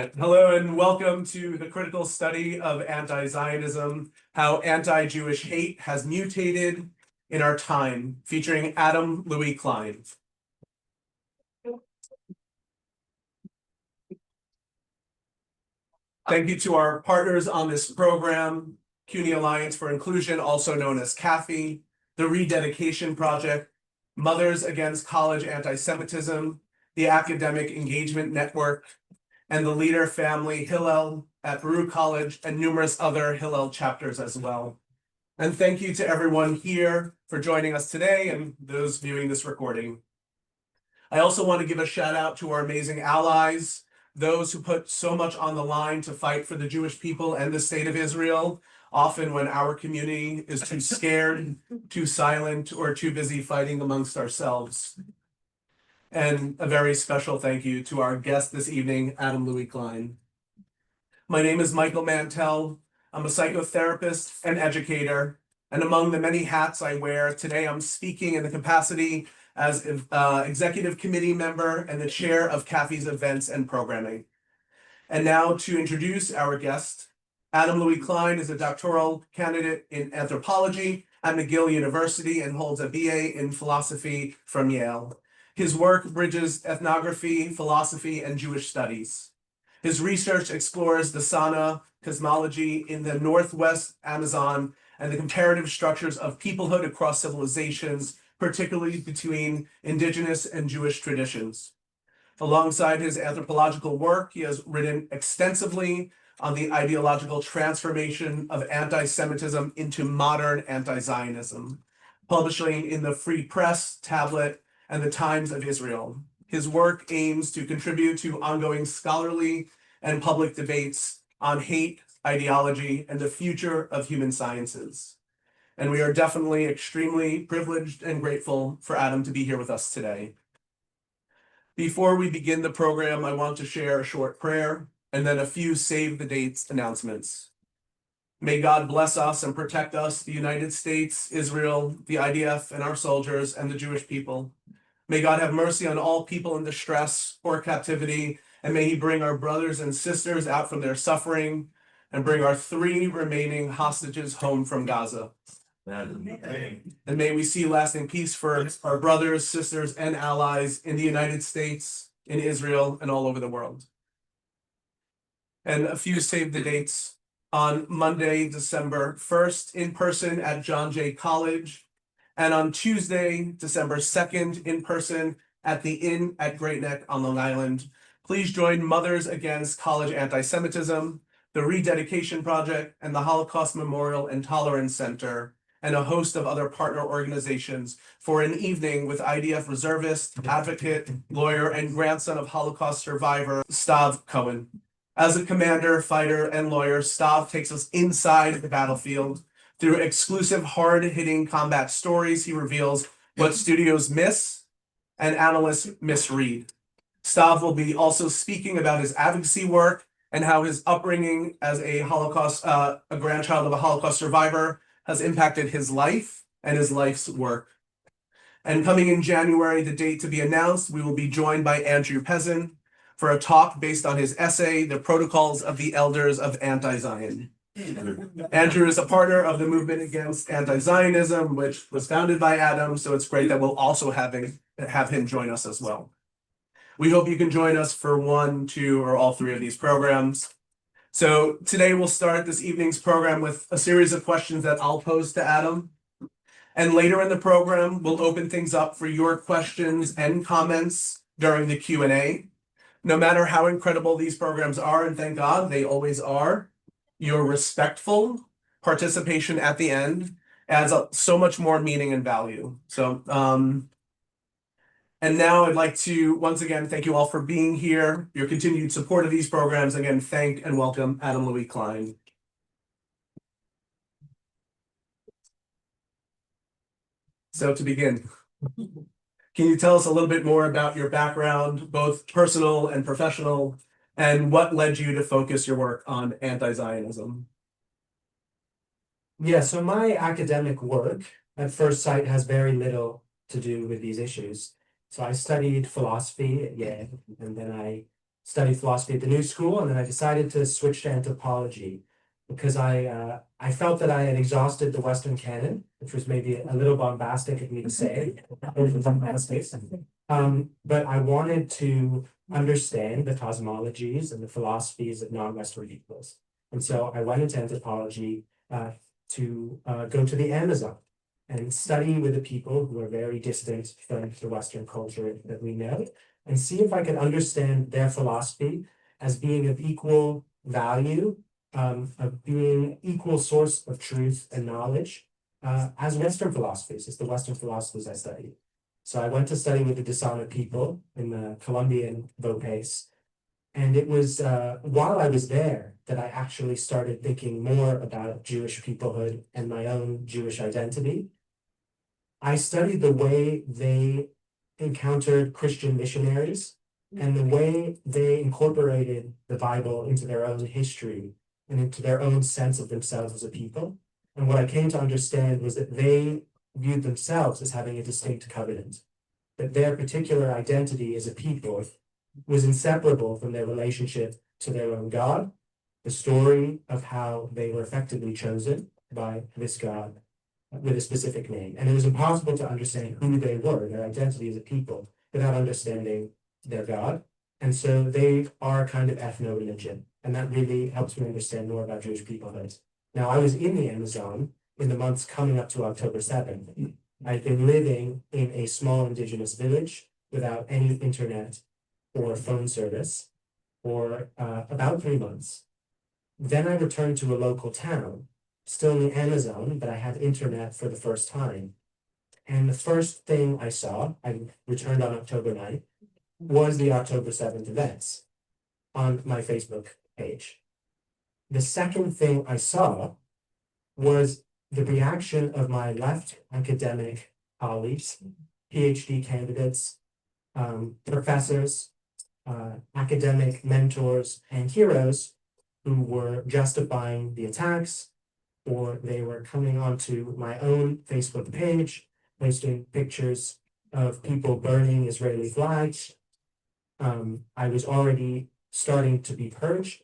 Hello and welcome to the critical study of anti-Zionism, how anti-Jewish hate has mutated in our time, featuring Adam Louis-Klein. Thank you to our partners on this program, CUNY Alliance for Inclusion, also known as CAFI, the Rededication Project, Mothers Against College Antisemitism, the Academic Engagement Network, and the Leader Family Hillel at Baruch College, and numerous other Hillel chapters as well. And thank you to everyone here for joining us today and those viewing this recording. I also want to give a shout out to our amazing allies, those who put so much on the line to fight for the Jewish people and the state of Israel, often when our community is too scared, too silent, or too busy fighting amongst ourselves. And a very special thank you to our guest this evening, Adam Louis-Klein. My name is Michael Mantell. I'm a psychotherapist and educator, and among the many hats I wear, today I'm speaking in the capacity as executive committee member and the chair of CAFI's events and programming. And now to introduce our guest, Adam Louis-Klein is a doctoral candidate in anthropology at McGill University and holds a BA in philosophy from Yale. His work bridges ethnography, philosophy, and Jewish studies. His research explores the Sana cosmology in the Northwest Amazon and the comparative structures of peoplehood across civilizations, particularly between indigenous and Jewish traditions. Alongside his anthropological work, he has written extensively on the ideological transformation of anti-Semitism into modern anti-Zionism, publishing in the Free Press, Tablet, and the Times of Israel. His work aims to contribute to ongoing scholarly and public debates on hate, ideology, and the future of human sciences. And we are definitely extremely privileged and grateful for Adam to be here with us today. Before we begin the program, I want to share a short prayer and then a few save the dates announcements. May God bless us and protect us, the United States, Israel, the IDF, and our soldiers, and the Jewish people. May God have mercy on all people in distress or captivity, and may he bring our brothers and sisters out from their suffering and bring our 3 remaining hostages home from Gaza. Amen. And may we see lasting peace for our brothers, sisters, and allies in the United States, in Israel, and all over the world. And a few save the dates. On Monday, December 1st, in person at John Jay College, and on Tuesday, December 2nd, in person at the Inn at Great Neck on Long Island. Please join Mothers Against College Antisemitism, the Rededication Project, and the Holocaust Memorial and Tolerance Center, and a host of other partner organizations for an evening with IDF reservist, advocate, lawyer, and grandson of Holocaust survivor Stav Cohen. As a commander, fighter, and lawyer, Stav takes us inside the battlefield. Through exclusive, hard-hitting combat stories, he reveals what studios miss and analysts misread. Stav will be also speaking about his advocacy work and how his upbringing as a grandchild of a Holocaust survivor has impacted his life and his life's work. And coming in January, the date to be announced, we will be joined by Andrew Pezin for a talk based on his essay, The Protocols of the Elders of Anti-Zion. Andrew is a partner of the movement against anti-Zionism, which was founded by Adam, so it's great that we'll also have him join us as well. We hope you can join us for 1, 2, or all 3 of these programs. So today we'll start this evening's program with a series of questions that I'll pose to Adam. And later in the program, we'll open things up for your questions and comments during the Q&A. No matter how incredible these programs are, and thank God they always are, your respectful participation at the end adds up so much more meaning and value. So, and now I'd like to once again thank you all for being here, your continued support of these programs. Again, thank and welcome Adam Louis-Klein. So to begin, can you tell us a little bit more about your background, both personal and professional, and what led you to focus your work on anti-Zionism? Yeah, so my academic work at first sight has very little to do with these issues. So I studied philosophy at Yale, and then I studied philosophy at the New School, and then I decided to switch to anthropology because I felt that I had exhausted the Western canon, which was maybe a little bombastic of me to say, but I wanted to understand the cosmologies and the philosophies of non-Western peoples. And so I went into anthropology to go to the Amazon and study with the people who are very distant from the Western culture that we know, and see if I could understand their philosophy as being of equal value, of being equal source of truth and knowledge, as Western philosophies, as the Western philosophers I studied. So I went to study with the Dasana people in the Colombian Vopes, and it was while I was there that I actually started thinking more about Jewish peoplehood and my own Jewish identity. I studied the way they encountered Christian missionaries and the way they incorporated the Bible into their own history and into their own sense of themselves as a people. And what I came to understand was that they viewed themselves as having a distinct covenant, that their particular identity as a people was inseparable from their relationship to their own God, the story of how they were effectively chosen by this God with a specific name. And it was impossible to understand who they were, their identity as a people, without understanding their God. And so they are a kind of ethno-religion. And that really helps me understand more about Jewish peoplehood. Now, I was in the Amazon in the months coming up to October 7th. I'd been living in a small indigenous village without any internet or phone service for about 3 months. Then I returned to a local town, still in the Amazon, but I had internet for the first time. And the first thing I saw, I returned on October 9th, was the October 7th events on my Facebook page. The second thing I saw was the reaction of my left academic colleagues, PhD candidates, professors, academic mentors, and heroes who were justifying the attacks, or they were coming onto my own Facebook page, posting pictures of people burning Israeli flags. I was already starting to be purged.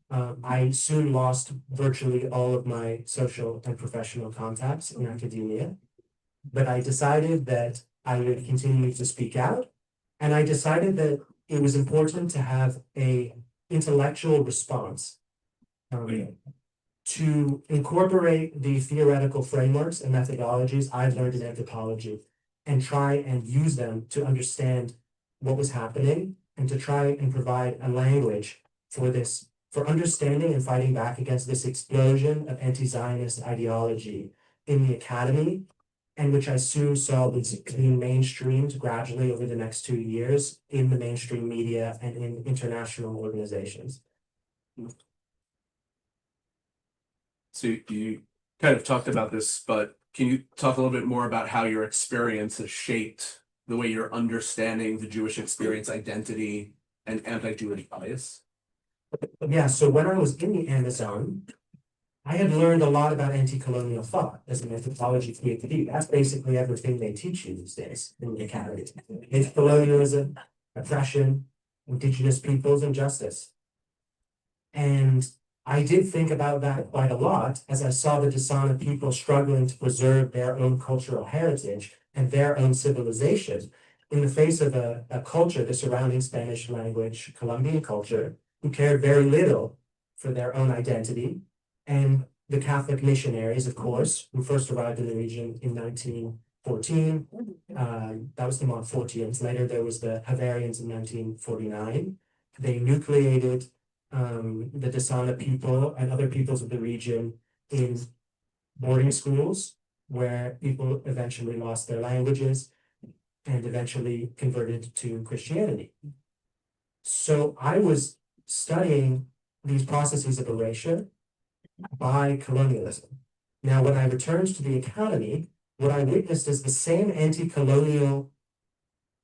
I soon lost virtually all of my social and professional contacts in academia, but I decided that I would continue to speak out, and I decided that it was important to have a intellectual response to incorporate the theoretical frameworks and methodologies I've learned in anthropology and try and use them to understand what was happening and to try and provide a language for this, for understanding and fighting back against this explosion of anti-Zionist ideology in the academy, and which I soon saw was being mainstreamed gradually over the next 2 years in the mainstream media and in international organizations. So you kind of talked about this, but can you talk a little bit more about how your experience has shaped the way you're understanding the Jewish experience, identity, and anti-Jewish bias? Yeah, so when I was in the Amazon, I had learned a lot about anti-colonial thought as an anthropology PhD. That's basically everything they teach you these days in the academy. Anti-colonialism, oppression, indigenous peoples, and justice. And I did think about that quite a lot as I saw the Dasana people struggling to preserve their own cultural heritage and their own civilization in the face of a culture, the surrounding Spanish language, Colombian culture, who cared very little for their own identity, and the Catholic missionaries, of course, who first arrived in the region in 1914. That was the Montfortians. Later, there was the Havarians in 1949. They nucleated the Dasana people and other peoples of the region in boarding schools, where people eventually lost their languages and eventually converted to Christianity. So I was studying these processes of erasure by colonialism. Now, when I returned to the academy, what I witnessed is the same anti-colonial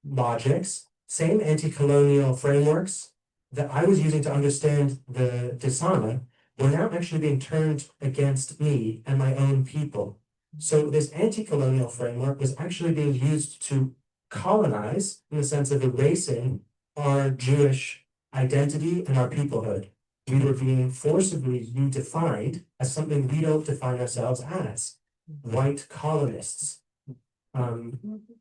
logics, same anti-colonial frameworks that I was using to understand the Dasana were now actually being turned against me and my own people. So this anti-colonial framework was actually being used to colonize, in the sense of erasing our Jewish identity and our peoplehood. We were being forcibly redefined as something we don't define ourselves as. White colonists,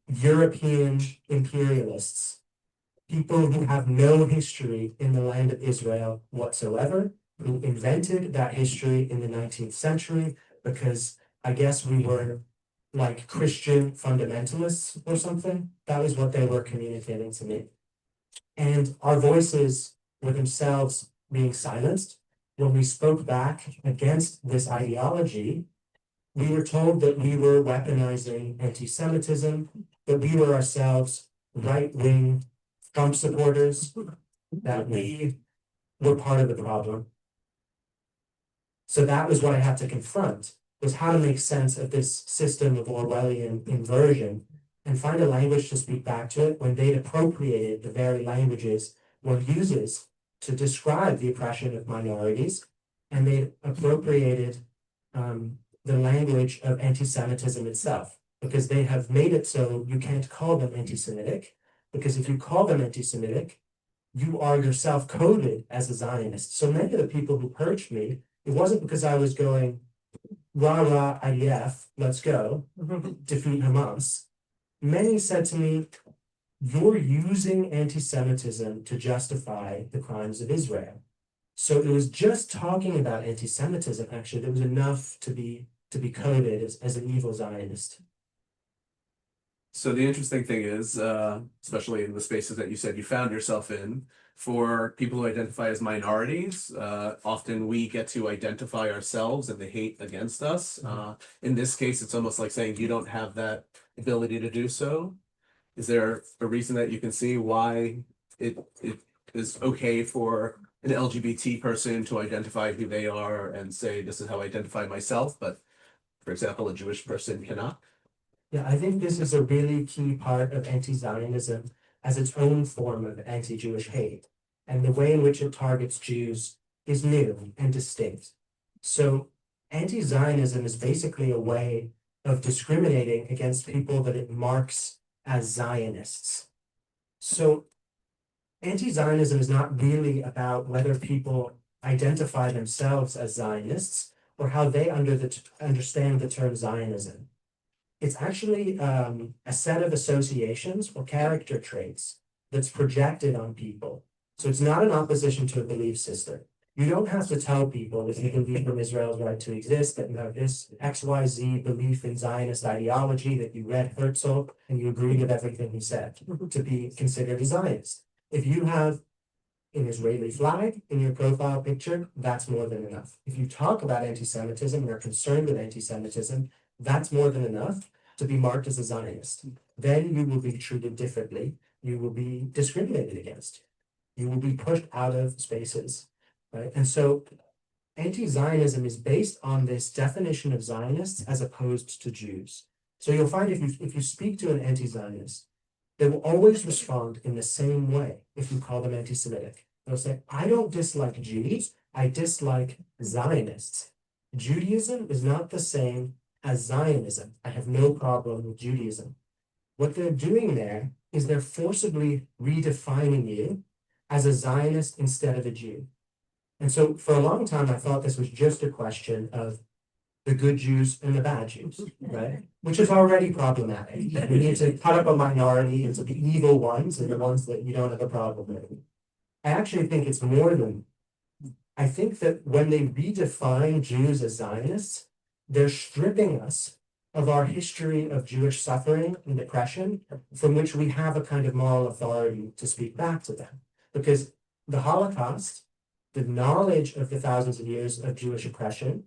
European imperialists, people who have no history in the land of Israel whatsoever, who invented that history in the 19th century because I guess we were like Christian fundamentalists or something. That was what they were communicating to me. And our voices were themselves being silenced. When we spoke back against this ideology, we were told that we were weaponizing anti-Semitism, that we were ourselves right-wing Trump supporters, that we were part of the problem. So that was what I had to confront, was how to make sense of this system of Orwellian inversion and find a language to speak back to it when they'd appropriated the very languages one uses to describe the oppression of minorities, and they'd appropriated the language of anti-Semitism itself, because they have made it so you can't call them anti-Semitic, because if you call them anti-Semitic, you are yourself coded as a Zionist. So many of the people who purged me, it wasn't because I was going, rah, rah, IDF, let's go, defeat Hamas. Many said to me, you're using anti-Semitism to justify the crimes of Israel. So it was just talking about anti-Semitism, actually, that was enough to be coded as an evil Zionist. So the interesting thing is, especially in the spaces that you said you found yourself in, for people who identify as minorities, often we get to identify ourselves and the hate against us. In this case, it's almost like saying you don't have that ability to do so. Is there a reason that you can see why it is okay for an LGBT person to identify who they are and say, this is how I identify myself, but for example, a Jewish person cannot? Yeah, I think this is a really key part of anti-Zionism as its own form of anti-Jewish hate. And the way in which it targets Jews is new and distinct. So anti-Zionism is basically a way of discriminating against people that it marks as Zionists. So anti-Zionism is not really about whether people identify themselves as Zionists or how they understand the term Zionism. It's actually a set of associations or character traits that's projected on people. So it's not an opposition to a belief system. You don't have to tell people if you believe in Israel's right to exist, that you have this XYZ belief in Zionist ideology, that you read Herzl and you agree with everything he said to be considered a Zionist. If you have an Israeli flag in your profile picture, that's more than enough. If you talk about anti-Semitism and are concerned with anti-Semitism, that's more than enough to be marked as a Zionist. Then you will be treated differently. You will be discriminated against. You will be pushed out of spaces, right? And so anti-Zionism is based on this definition of Zionists as opposed to Jews. So you'll find if you speak to an anti-Zionist, they will always respond in the same way if you call them anti-Semitic. They'll say, I don't dislike Jews, I dislike Zionists. Judaism is not the same as Zionism. I have no problem with Judaism. What they're doing there is they're forcibly redefining you as a Zionist instead of a Jew. And so for a long time, I thought this was just a question of the good Jews and the bad Jews, right? Which is already problematic. We need to cut up a minority into the evil ones and the ones that you don't have a problem with. I actually think it's more than, I think that when they redefine Jews as Zionists, they're stripping us of our history of Jewish suffering and oppression, from which we have a kind of moral authority to speak back to them. Because the Holocaust, the knowledge of the thousands of years of Jewish oppression,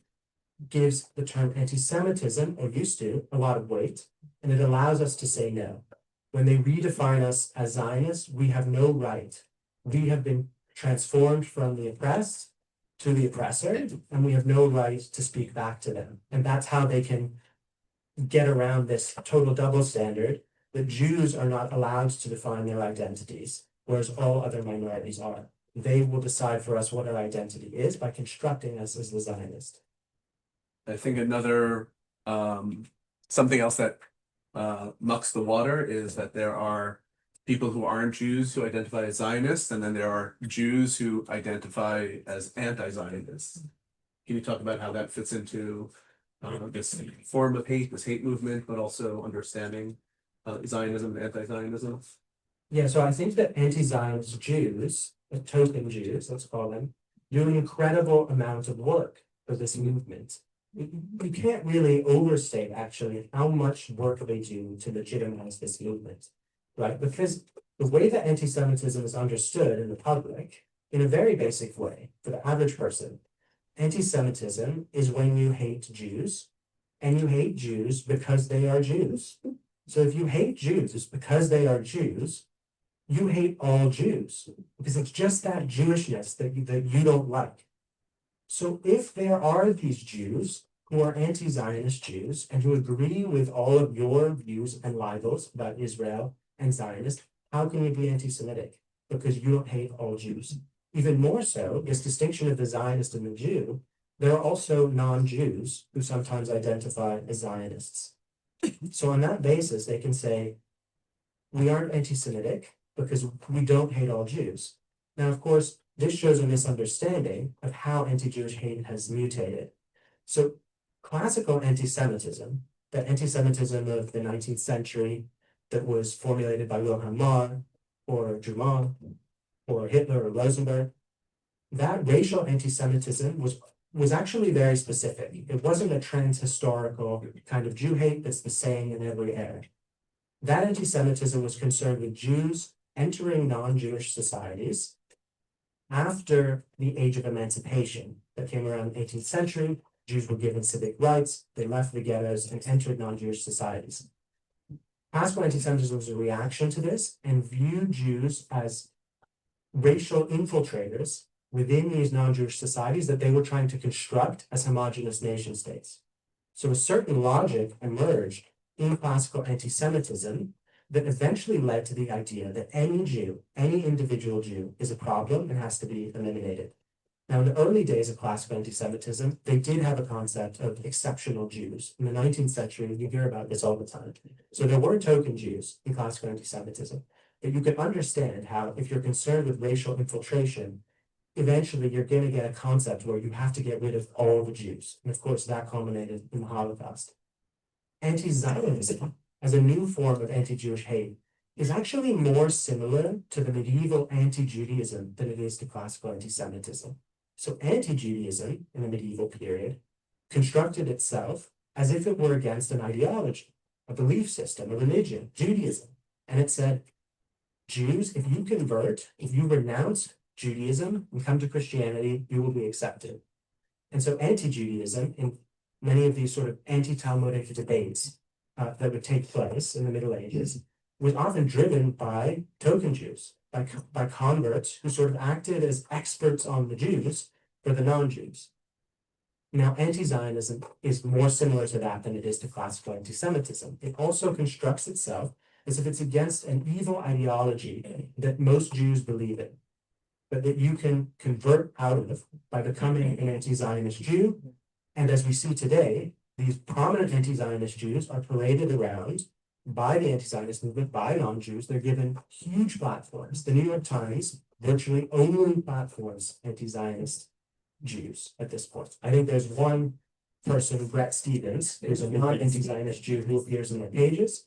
gives the term anti-Semitism, or used to, a lot of weight, and it allows us to say no. When they redefine us as Zionists, we have no right. We have been transformed from the oppressed to the oppressor, and we have no right to speak back to them. And that's how they can get around this total double standard that Jews are not allowed to define their identities, whereas all other minorities are. They will decide for us what our identity is by constructing us as the Zionist. I think another something else that mucks the water is that there are people who aren't Jews who identify as Zionists, and then there are Jews who identify as anti-Zionists. Can you talk about how that fits into this form of hate, this hate movement, but also understanding Zionism and anti-Zionism? Yeah, so I think that anti-Zionist Jews, the token Jews, let's call them, do an incredible amount of work for this movement. You can't really overstate actually how much work they do to legitimize this movement, right? Because the way that anti-Semitism is understood in the public, in a very basic way, for the average person, anti-Semitism is when you hate Jews, and you hate Jews because they are Jews. So if you hate Jews because they are Jews, you hate all Jews, because it's just that Jewishness that you don't like. So if there are these Jews who are anti-Zionist Jews and who agree with all of your views and libels about Israel and Zionists, how can you be anti-Semitic? Because you don't hate all Jews. Even more so, this distinction of the Zionist and the Jew, there are also non-Jews who sometimes identify as Zionists. So on that basis, they can say, we aren't anti-Semitic because we don't hate all Jews. Now, of course, this shows a misunderstanding of how anti-Jewish hate has mutated. So classical anti-Semitism, the anti-Semitism of the 19th century that was formulated by Wilhelm Marr or Drumont or Hitler or Rosenberg, that racial anti-Semitism was actually very specific. It wasn't a trans-historical kind of Jew hate that's the same in every era. That anti-Semitism was concerned with Jews entering non-Jewish societies after the age of emancipation that came around the 18th century. Jews were given civic rights, they left the ghettos and entered non-Jewish societies. Classical anti-Semitism was a reaction to this and viewed Jews as racial infiltrators within these non-Jewish societies that they were trying to construct as homogeneous nation states. So a certain logic emerged in classical anti-Semitism that eventually led to the idea that any Jew, any individual Jew, is a problem and has to be eliminated. Now, in the early days of classical anti-Semitism, they did have a concept of exceptional Jews. In the 19th century, you hear about this all the time. So there were token Jews in classical anti-Semitism. But you can understand how, if you're concerned with racial infiltration, eventually you're going to get a concept where you have to get rid of all the Jews. And of course, that culminated in the Holocaust. Anti-Zionism, as a new form of anti-Jewish hate, is actually more similar to the medieval anti-Judaism than it is to classical anti-Semitism. So anti-Judaism in the medieval period constructed itself as if it were against an ideology, a belief system, a religion, Judaism. And it said, Jews, if you convert, if you renounce Judaism and come to Christianity, you will be accepted. And so anti-Judaism, in many of these sort of anti-Talmudic debates that would take place in the Middle Ages, was often driven by token Jews, by converts who sort of acted as experts on the Jews for the non-Jews. Now, anti-Zionism is more similar to that than it is to classical anti-Semitism. It also constructs itself as if it's against an evil ideology that most Jews believe in, but that you can convert out of by becoming an anti-Zionist Jew. And as we see today, these prominent anti-Zionist Jews are paraded around by the anti-Zionist movement, by non-Jews. They're given huge platforms. The New York Times virtually only platforms anti-Zionist Jews at this point. I think there's one person, Brett Stevens, who's a non-anti-Zionist Jew who appears in their pages.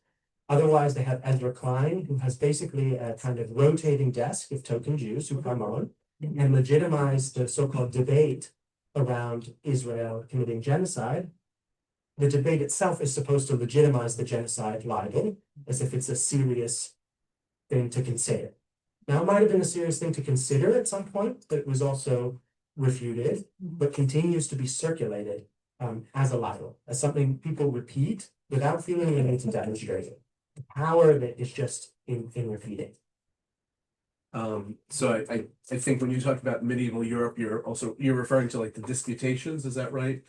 Otherwise, they have Louis-Klein, who has basically a kind of rotating desk of token Jews who come on and legitimize the so-called debate around Israel committing genocide. The debate itself is supposed to legitimize the genocide libel as if it's a serious thing to consider. Now, it might have been a serious thing to consider at some point, but it was also refuted, but continues to be circulated as a libel, as something people repeat without feeling the need to demonstrate it. The power of it is just in repeating. So I think when you talk about medieval Europe, you're referring to like the disputations, is that right?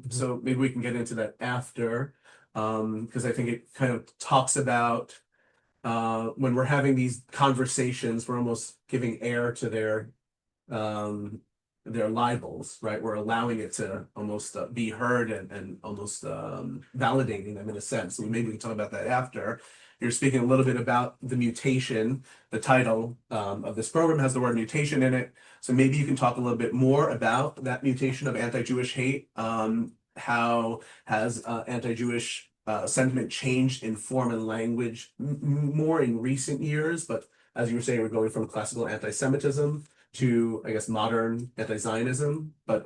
So maybe we can get into that after, because I think it kind of talks about when we're having these conversations, we're almost giving air to their their libels, right? We're allowing it to almost be heard and almost validating them in a sense. So maybe we can talk about that after. You're speaking a little bit about the mutation. The title of this program has the word mutation in it. So maybe you can talk a little bit more about that mutation of anti-Jewish hate. How has anti-Jewish sentiment changed in form and language more in recent years? But as you were saying, we're going from classical anti-Semitism to, I guess, modern anti-Zionism. But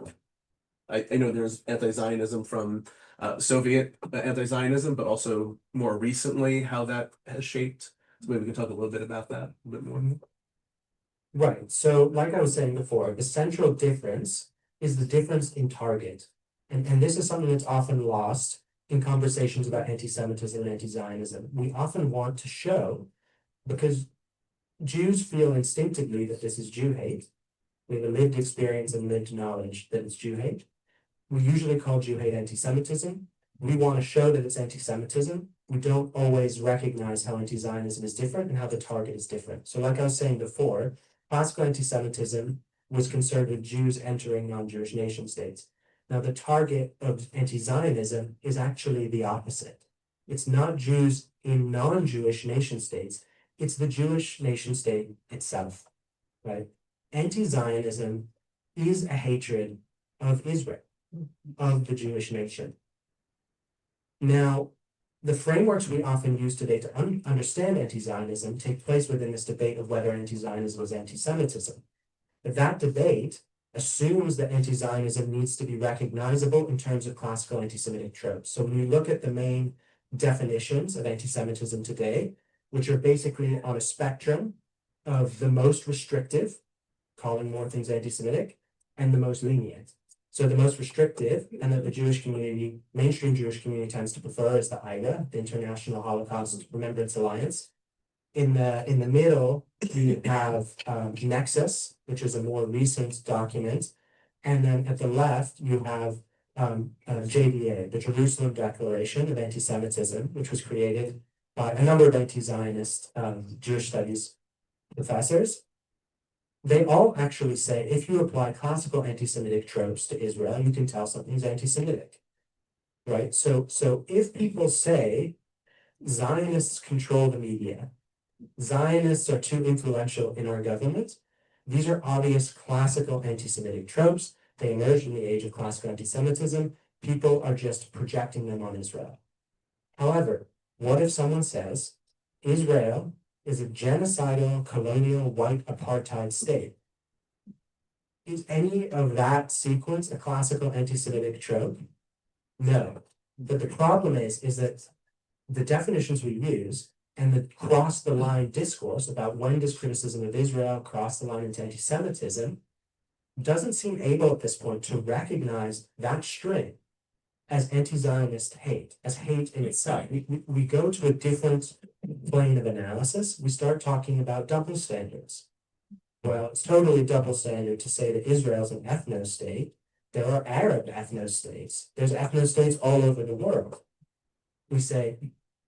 I know there's anti-Zionism from Soviet anti-Zionism, but also more recently how that has shaped. So maybe we can talk a little bit about that a bit more. Right. So, like I was saying before, the central difference is the difference in target. And this is something that's often lost in conversations about anti-Semitism and anti-Zionism. We often want to show, because Jews feel instinctively that this is Jew hate. We have a lived experience and lived knowledge that it's Jew hate. We usually call Jew hate anti-Semitism. We want to show that it's anti-Semitism. We don't always recognize how anti-Zionism is different and how the target is different. So like I was saying before, classical anti-Semitism was concerned with Jews entering non-Jewish nation states. Now the target of anti-Zionism is actually the opposite. It's not Jews in non-Jewish nation states. It's the Jewish nation state itself, right? Anti-Zionism is a hatred of Israel, of the Jewish nation. Now, the frameworks we often use today to understand anti-Zionism take place within this debate of whether anti-Zionism was anti-Semitism. But that debate assumes that anti-Zionism needs to be recognizable in terms of classical anti-Semitic tropes. So when you look at the main definitions of anti-Semitism today, which are basically on a spectrum of the most restrictive, calling more things anti-Semitic, and the most lenient. So the most restrictive, and that the Jewish community, mainstream Jewish community tends to prefer, is the IGA, the International Holocaust Remembrance Alliance. In the middle, you have Nexus, which is a more recent document. And then at the left, you have JDA, the Jerusalem Declaration of Anti-Semitism, which was created by a number of anti-Zionist Jewish studies professors. They all actually say if you apply classical anti-Semitic tropes to Israel, you can tell something's anti-Semitic, right? So if people say Zionists control the media, Zionists are too influential in our government, these are obvious classical anti-Semitic tropes. They emerged in the age of classical anti-Semitism. People are just projecting them on Israel. However, what if someone says Israel is a genocidal, colonial, white apartheid state? Is any of that sequence a classical anti-Semitic trope? No. But the problem is that the definitions we use and the cross the line discourse about when does criticism of Israel cross the line into anti-Semitism doesn't seem able at this point to recognize that string as anti-Zionist hate, as hate in itself. We go to a different plane of analysis. We start talking about double standards. Well, it's totally a double standard to say that Israel is an ethno-state. There are Arab ethno-states. There's ethno-states all over the world. We say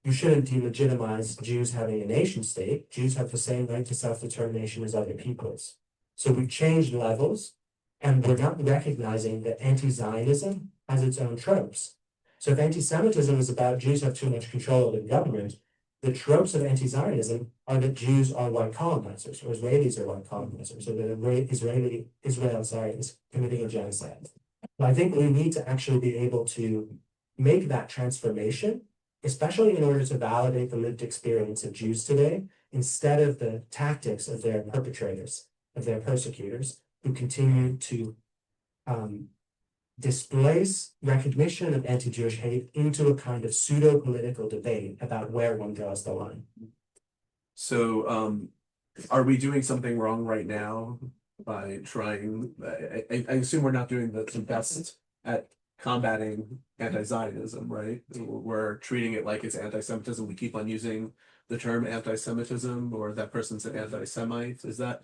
you shouldn't delegitimize Jews having a nation state. Jews have the same right to self-determination as other peoples. So we've changed levels, and we're not recognizing that anti-Zionism has its own tropes. So if anti-Semitism is about Jews have too much control over the government, the tropes of anti-Zionism are that Jews are white colonizers, or Israelis are white colonizers, or that Israel is committing a genocide. But I think we need to actually be able to make that transformation, especially in order to validate the lived experience of Jews today, instead of the tactics of their perpetrators, of their persecutors, who continue to displace recognition of anti-Jewish hate into a kind of pseudo-political debate about where one draws the line. So are we doing something wrong right now by trying, I assume we're not doing the best at combating anti-Zionism, right? We're treating it like it's anti-Semitism. We keep on using the term anti-Semitism, or that person's an anti-Semite. Is that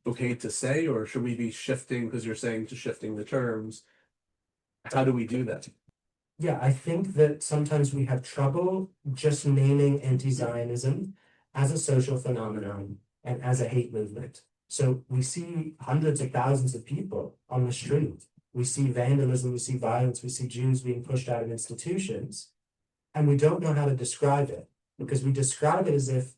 okay to say, or should we be shifting, because you're saying to shifting the terms? How do we do that? Yeah, I think that sometimes we have trouble just naming anti-Zionism as a social phenomenon and as a hate movement. So we see hundreds of thousands of people on the street. We see vandalism, we see violence, we see Jews being pushed out of institutions, and we don't know how to describe it because we describe it as if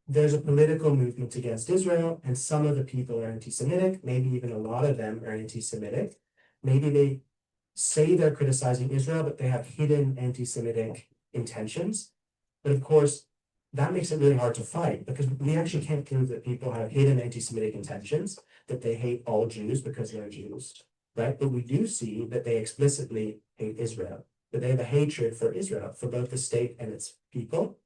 there's a political movement against Israel, and some of the people are anti-Semitic, maybe even a lot of them are anti-Semitic. Maybe they say they're criticizing Israel, but they have hidden anti-Semitic intentions. But of course, that makes it really hard to fight because we actually can't prove that people have hidden anti-Semitic intentions, that they hate all Jews because they're Jews, right? But we do see that they explicitly hate Israel, that they have a hatred for Israel, for both the state and its people.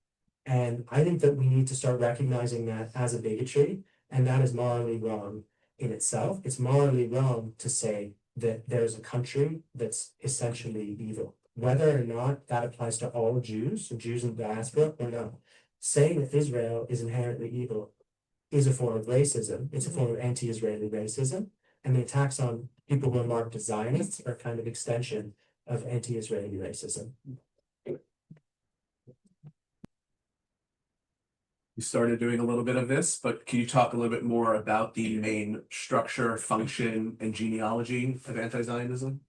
And I think that we need to start recognizing that as a bigotry, and that is morally wrong in itself. It's morally wrong to say that there's a country that's essentially evil, whether or not that applies to all Jews, Jews in the diaspora, or not. Saying that Israel is inherently evil is a form of racism. It's a form of anti-Israeli racism, and the attacks on people who are marked as Zionists are kind of extension of anti-Israeli racism. You started doing a little bit of this, but can you talk a little bit more about the main structure, function, and genealogy of anti-Zionism?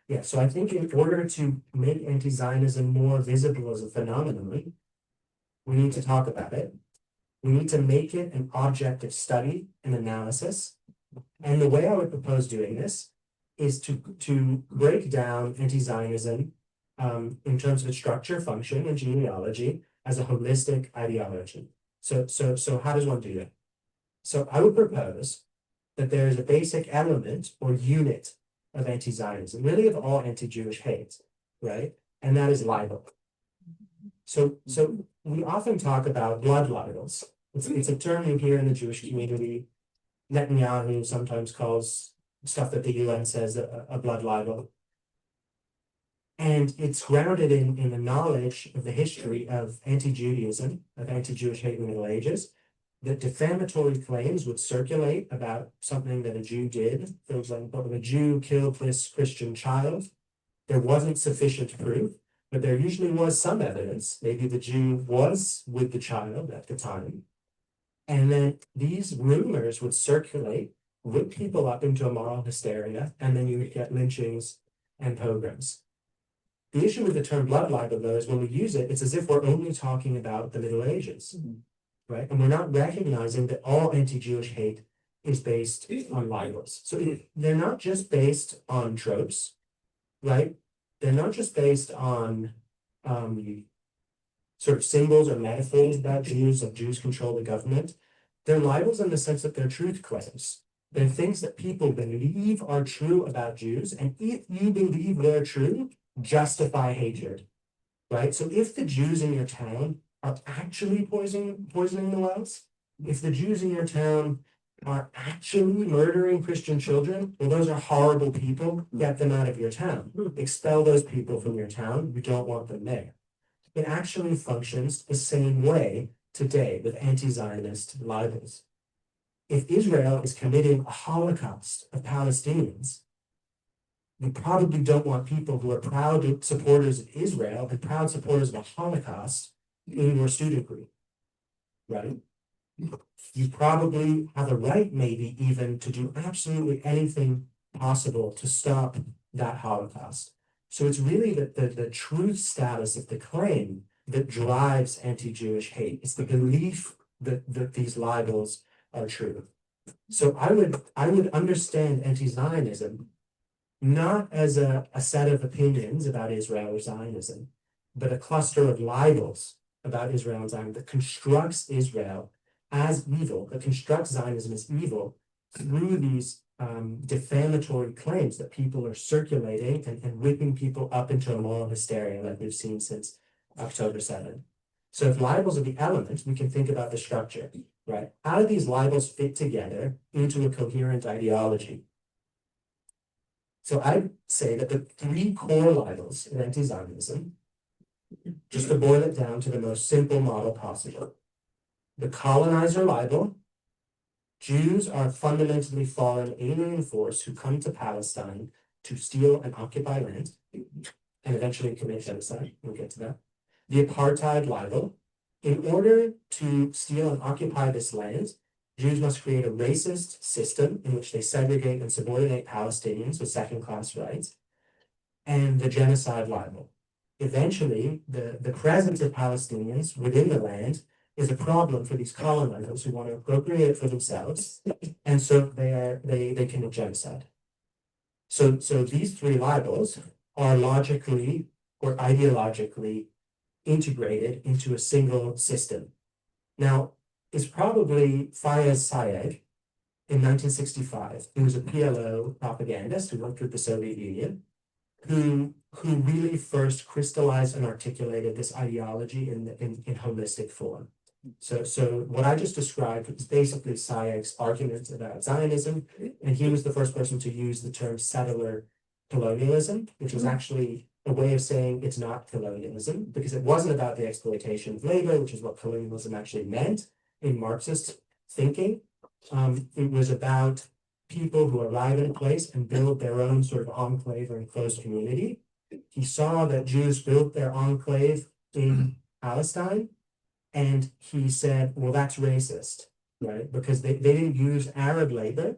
Yeah, so I think in order to make anti-Zionism more visible as a phenomenon, we need to talk about it. We need to make it an object of study and analysis. And the way I would propose doing this is to break down anti-Zionism in terms of its structure, function, and genealogy as a holistic ideology. So how does one do that? So I would propose that there is a basic element or unit of anti-Zionism, really of all anti-Jewish hate, right? And that is libel. So we often talk about blood libels. It's a term you hear in the Jewish community. Netanyahu sometimes calls stuff that the UN says a blood libel. And it's grounded in a knowledge of the history of anti-Judaism, of anti-Jewish hate in the Middle Ages, that defamatory claims would circulate about something that a Jew did. For example, if a Jew killed this Christian child, there wasn't sufficient proof, but there usually was some evidence. Maybe the Jew was with the child at the time. And then these rumors would circulate, whip people up into a moral hysteria, and then you would get lynchings and pogroms. The issue with the term blood libel, though, is when we use it, it's as if we're only talking about the Middle Ages, right? And we're not recognizing that all anti-Jewish hate is based on libels. So they're not just based on tropes, right? They're not just based on sort of symbols or metaphors about Jews, that Jews control the government. They're libels in the sense that they're truth claims. They're things that people believe are true about Jews, and if you believe they're true, justify hatred, right? So if the Jews in your town are actually poisoning the wells, if the Jews in your town are actually murdering Christian children, well, those are horrible people. Get them out of your town. Expel those people from your town. You don't want them there. It actually functions the same way today with anti-Zionist libels. If Israel is committing a Holocaust of Palestinians, we probably don't want people who are proud supporters of Israel and proud supporters of a Holocaust in your student group, right? You probably have a right, maybe even, to do absolutely anything possible to stop that Holocaust. So it's really the truth status of the claim that drives anti-Jewish hate. It's the belief that these libels are true. So I would understand anti-Zionism not as a set of opinions about Israel or Zionism, but a cluster of libels about Israel and Zionism that constructs Israel as evil, that constructs Zionism as evil through these defamatory claims that people are circulating and whipping people up into a moral hysteria like we've seen since October 7th. So if libels are the element, we can think about the structure, right? How do these libels fit together into a coherent ideology? So I'd say that the three core libels in anti-Zionism, just to boil it down to the most simple model possible. The colonizer libel: Jews are fundamentally foreign alien force who come to Palestine to steal and occupy land and eventually commit genocide. We'll get to that. The apartheid libel: in order to steal and occupy this land, Jews must create a racist system in which they segregate and subordinate Palestinians with second-class rights, and the genocide libel. Eventually, the presence of Palestinians within the land is a problem for these colonizers who want to appropriate it for themselves, and so they commit genocide. So these three libels are logically or ideologically integrated into a single system. Now, it's probably Fayez Sayegh in 1965, who was a PLO propagandist who worked with the Soviet Union, who really first crystallized and articulated this ideology in holistic form. So what I just described is basically Sayegh's arguments about Zionism, and he was the first person to use the term settler colonialism, which was actually a way of saying it's not colonialism, because it wasn't about the exploitation of labor, which is what colonialism actually meant in Marxist thinking. It was about people who arrive in a place and build their own sort of enclave or enclosed community. He saw that Jews built their enclave in Palestine, and he said, well, that's racist, right? Because they didn't use Arab labor.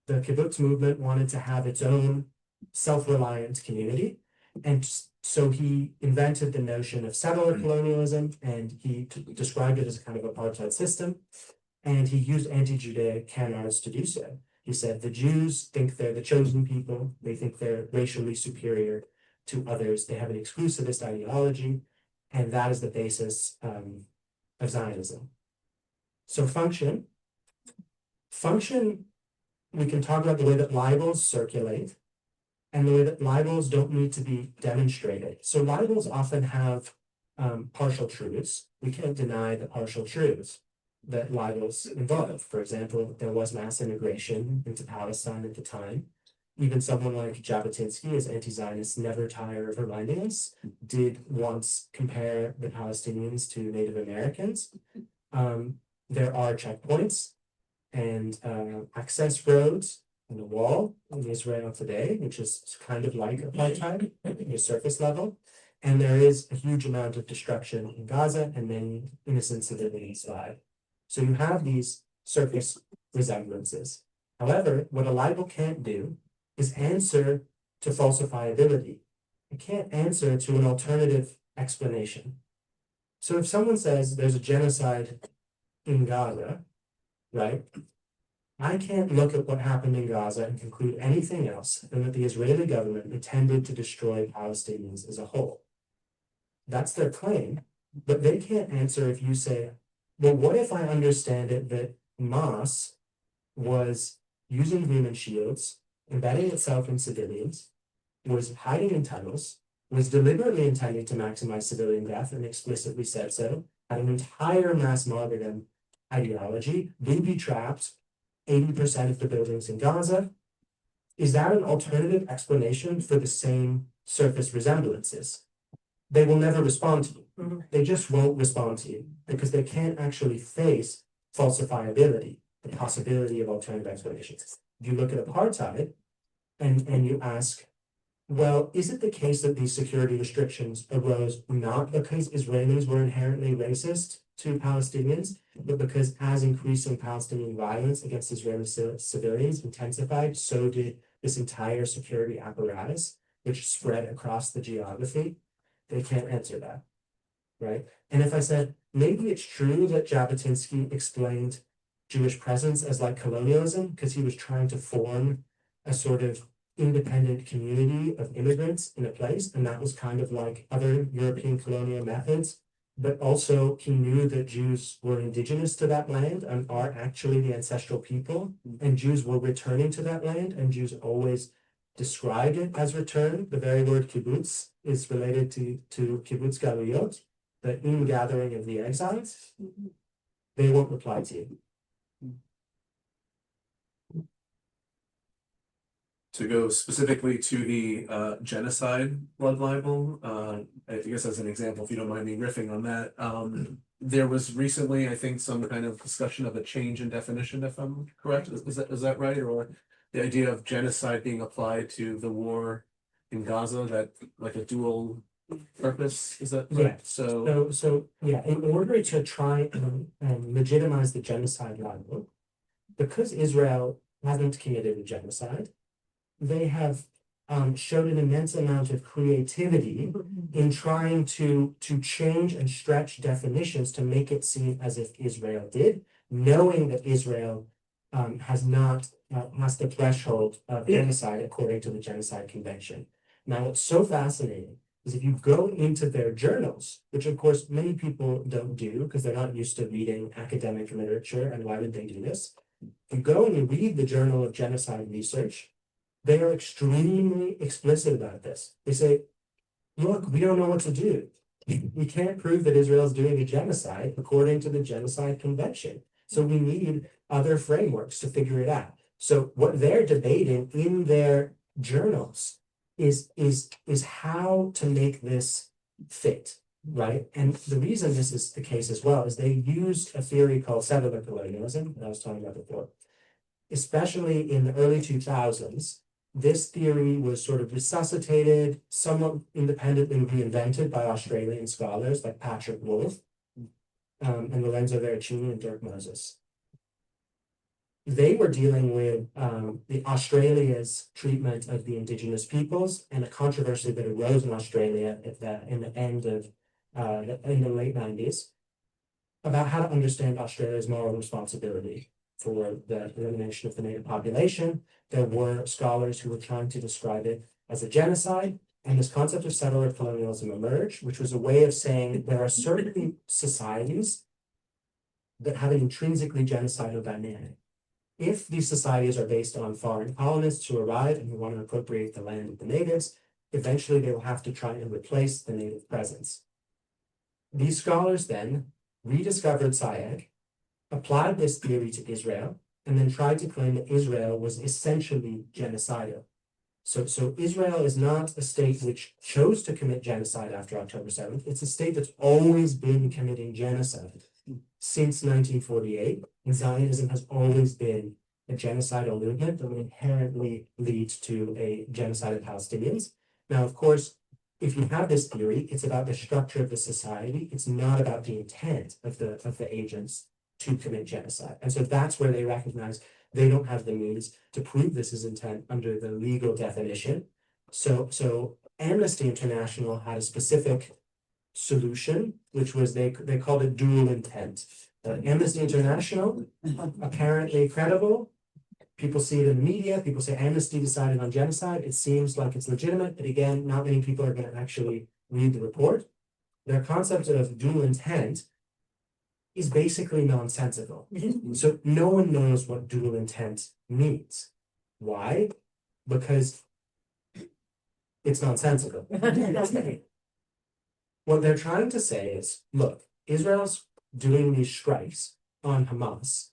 The kibbutz movement wanted to have its own self-reliant community. And so he invented the notion of settler colonialism, and he described it as a kind of apartheid system. And he used anti-Judaic canons to do so. He said the Jews think they're the chosen people. They think they're racially superior to others. They have an exclusivist ideology, and that is the basis of Zionism. So function, we can talk about the way that libels circulate and the way that libels don't need to be demonstrated. So libels often have partial truths. We can't deny the partial truths that libels involve. For example, there was mass immigration into Palestine at the time. Even someone like Jabotinsky, as anti-Zionists never tire of reminding us, did once compare the Palestinians to Native Americans. There are checkpoints and access roads and a wall in Israel today, which is kind of like apartheid at the surface level. And there is a huge amount of destruction in Gaza, and many innocent civilians died. So you have these surface resemblances. However, what a libel can't do is answer to falsifiability. It can't answer to an alternative explanation. So if someone says there's a genocide in Gaza, right? I can't look at what happened in Gaza and conclude anything else than that the Israeli government intended to destroy Palestinians as a whole. That's their claim, but they can't answer if you say, well, what if I understand it that Hamas was using human shields, embedding itself in civilians, was hiding in tunnels, was deliberately intending to maximize civilian death and explicitly said so, had an entire mass martyrdom ideology, booby-trapped 80% of the buildings in Gaza? Is that an alternative explanation for the same surface resemblances? They will never respond to you. They just won't respond to you because they can't actually face falsifiability, the possibility of alternative explanations. If you look at apartheid and you ask, well, is it the case that these security restrictions arose not because Israelis were inherently racist to Palestinians, but because as increasing Palestinian violence against Israeli civilians intensified, so did this entire security apparatus, which spread across the geography? They can't answer that, right? And if I said, maybe it's true that Jabotinsky explained Jewish presence as like colonialism because he was trying to form a sort of independent community of immigrants in a place, and that was kind of like other European colonial methods, but also he knew that Jews were indigenous to that land and are actually the ancestral people, and Jews were returning to that land, and Jews always described it as return. The very word kibbutz is related to kibbutz galuyot, the ingathering of the exiles. They won't reply to you. To go specifically to the genocide blood libel, I guess as an example, if you don't mind me riffing on that, there was recently, I think, some kind of discussion of a change in definition, if I'm correct. Is that right? Or the idea of genocide being applied to the war in Gaza, that like a dual purpose, is that right? Yeah. So yeah, in order to try and legitimize the genocide libel, because Israel hasn't committed a genocide, they have showed an immense amount of creativity in trying to change and stretch definitions to make it seem as if Israel did, knowing that Israel has not passed the threshold of genocide according to the Genocide Convention. Now, what's so fascinating is if you go into their journals, which of course many people don't do because they're not used to reading academic literature, and why would they do this? If you go and you read the Journal of Genocide Research, they are extremely explicit about this. They say, look, we don't know what to do. We can't prove that Israel is doing a genocide according to the Genocide Convention. So we need other frameworks to figure it out. So what they're debating in their journals is how to make this fit, right? And the reason this is the case as well is they use a theory called settler colonialism that I was talking about before. Especially in the early 2000s, this theory was sort of resuscitated, somewhat independently reinvented by Australian scholars like Patrick Wolfe, and Lorenzo Veracini and Dirk Moses. They were dealing with Australia's treatment of the indigenous peoples and a controversy that arose in Australia in the late 90s about how to understand Australia's moral responsibility for the elimination of the native population. There were scholars who were trying to describe it as a genocide, and this concept of settler colonialism emerged, which was a way of saying there are certain societies that have an intrinsically genocidal dynamic. If these societies are based on foreign colonists who arrive and who want to appropriate the land of the natives, eventually they will have to try and replace the native presence. These scholars then rediscovered Sayegh, applied this theory to Israel, and then tried to claim that Israel was essentially genocidal. So Israel is not a state which chose to commit genocide after October 7th. It's a state that's always been committing genocide since 1948. And Zionism has always been a genocidal movement that would inherently lead to a genocide of Palestinians. Now, of course, if you have this theory, it's about the structure of the society. It's not about the intent of the agents to commit genocide. And so that's where they recognize they don't have the means to prove this is intent under the legal definition. So Amnesty International had a specific solution, which was they called it dual intent. Amnesty International, apparently credible. People see it in the media. People say Amnesty decided on genocide. It seems like it's legitimate, but again, not many people are going to actually read the report. Their concept of dual intent is basically nonsensical. So no one knows what dual intent means. Why? Because it's nonsensical. What they're trying to say is, look, Israel's doing these strikes on Hamas.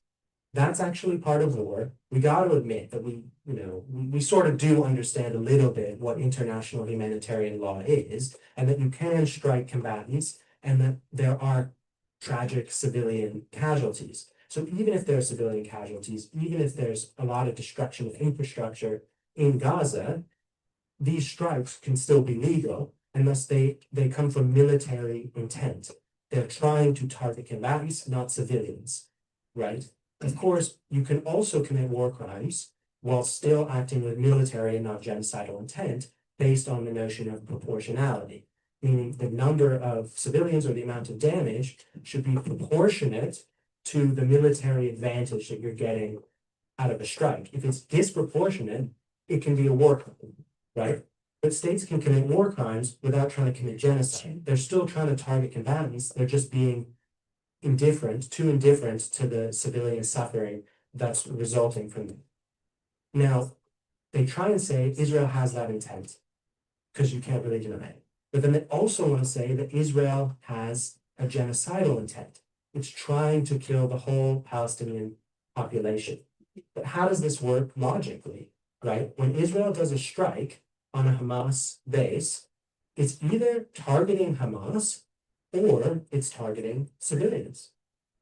That's actually part of war. We got to admit that we sort of do understand a little bit what international humanitarian law is, and that you can strike combatants, and that there are tragic civilian casualties. So even if there are civilian casualties, even if there's a lot of destruction of infrastructure in Gaza, these strikes can still be legal unless they come from military intent. They're trying to target combatants, not civilians, right? Of course, you can also commit war crimes while still acting with military and not genocidal intent based on the notion of proportionality, meaning the number of civilians or the amount of damage should be proportionate to the military advantage that you're getting out of a strike. If it's disproportionate, it can be a war crime, right? But states can commit war crimes without trying to commit genocide. They're still trying to target combatants. They're just being too indifferent to the civilian suffering that's resulting from them. Now, they try and say Israel has that intent because you can't really deny it. But then they also want to say that Israel has a genocidal intent. It's trying to kill the whole Palestinian population. But how does this work logically, right? When Israel does a strike on a Hamas base, it's either targeting Hamas or it's targeting civilians.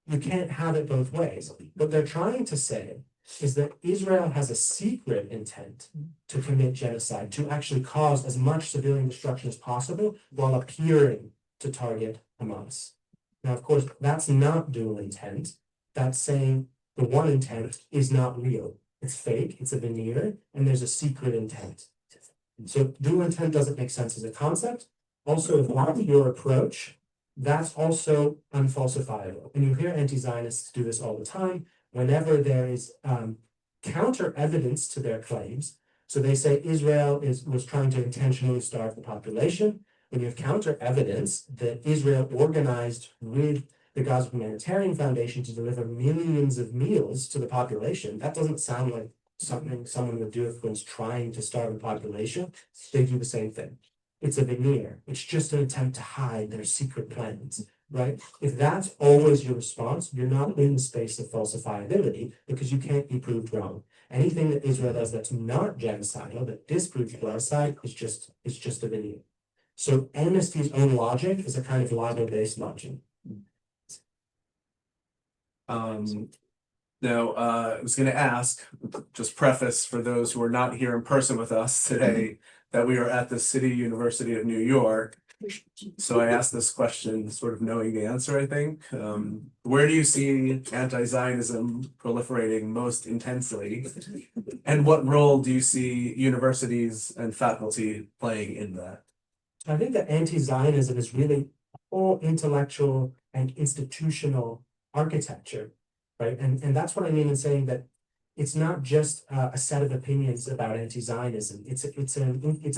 You can't have it both ways. What they're trying to say is that Israel has a secret intent to commit genocide, to actually cause as much civilian destruction as possible while appearing to target Hamas. Now, of course, that's not dual intent. That's saying the one intent is not real. It's fake, it's a veneer, and there's a secret intent. So dual intent doesn't make sense as a concept. Also, if that's your approach, that's also unfalsifiable. And you hear anti-Zionists do this all the time. Whenever there is counter evidence to their claims, so they say Israel was trying to intentionally starve the population. When you have counter evidence that Israel organized with the Gaza Humanitarian Foundation to deliver millions of meals to the population, that doesn't sound like something someone would do if one's trying to starve a population. They do the same thing. It's a veneer. It's just an attempt to hide their secret plans, right? If that's always your response, you're not in the space of falsifiability because you can't be proved wrong. Anything that Israel does that's not genocidal, that disproves genocide, is just a veneer. So amnesty's own logic is a kind of libel-based logic. Now, I was going to ask, just preface for those who are not here in person with us today, that we are at the City University of New York. So I asked this question sort of knowing the answer, I think. Where do you see anti-Zionism proliferating most intensely? And what role do you see universities and faculty playing in that? I think that anti-Zionism is really a whole intellectual and institutional architecture, right? And that's what I mean in saying that it's not just a set of opinions about anti-Zionism. It's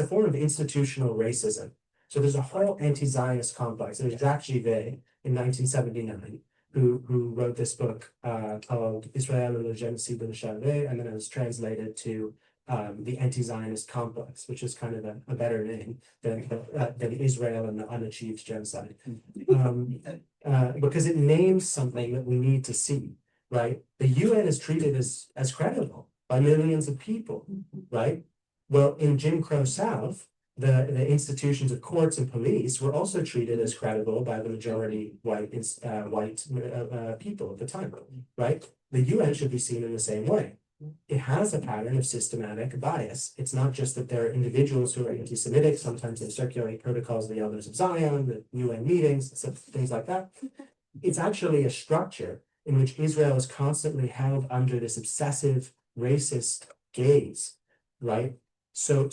a form of institutional racism. So there's a whole anti-Zionist complex. There's Jacques Givet in 1979 who wrote this book called Israël et le génocide de Charvet, and then it was translated to the anti-Zionist complex, which is kind of a better name than Israel and the unachieved genocide, because it names something that we need to see, right? The UN is treated as credible by millions of people, right? Well, in Jim Crow South, the institutions of courts and police were also treated as credible by the majority white people at the time, right? The UN should be seen in the same way. It has a pattern of systematic bias. It's not just that there are individuals who are anti-Semitic. Sometimes they circulate protocols of the Elders of Zion, the UN meetings, things like that. It's actually a structure in which Israel is constantly held under this obsessive racist gaze, right? So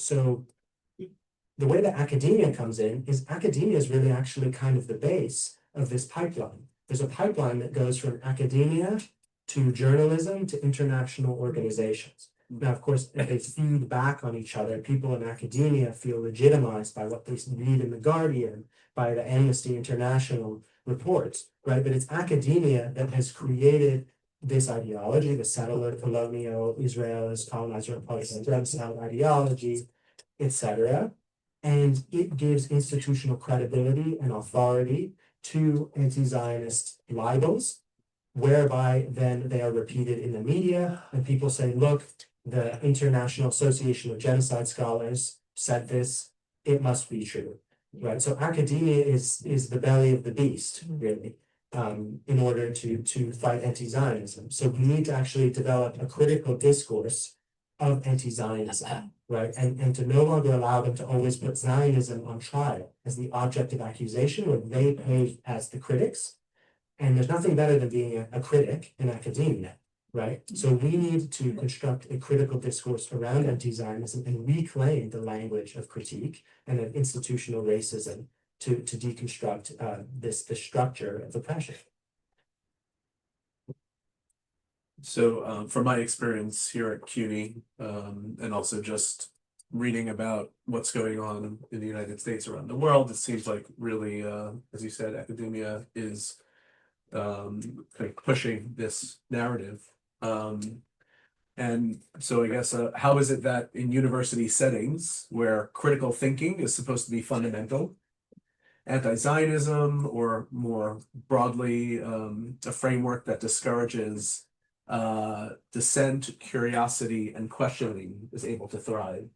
the way that academia comes in is academia is really actually kind of the base of this pipeline. There's a pipeline that goes from academia to journalism to international organizations. Now, of course, if they feed back on each other, people in academia feel legitimized by what they read in The Guardian, by the Amnesty International reports, right? But it's academia that has created this ideology, the settler, colonial, Israel as colonizer, Palestinian ideology, etc. And it gives institutional credibility and authority to anti-Zionist libels, whereby then they are repeated in the media, and people say, look, the International Association of Genocide Scholars said this, it must be true, right? So academia is the belly of the beast, really, in order to fight anti-Zionism. So we need to actually develop a critical discourse of anti-Zionism, right? And to no longer allow them to always put Zionism on trial as the object of accusation, where they pose as the critics. And there's nothing better than being a critic in academia, right? So we need to construct a critical discourse around anti-Zionism and reclaim the language of critique and of institutional racism to deconstruct this structure of oppression. So from my experience here at CUNY, and also just reading about what's going on in the United States around the world, it seems like really, as you said, academia is kind of pushing this narrative. And so I guess, how is it that in university settings where critical thinking is supposed to be fundamental, anti-Zionism, or more broadly, a framework that discourages dissent, curiosity, and questioning is able to thrive?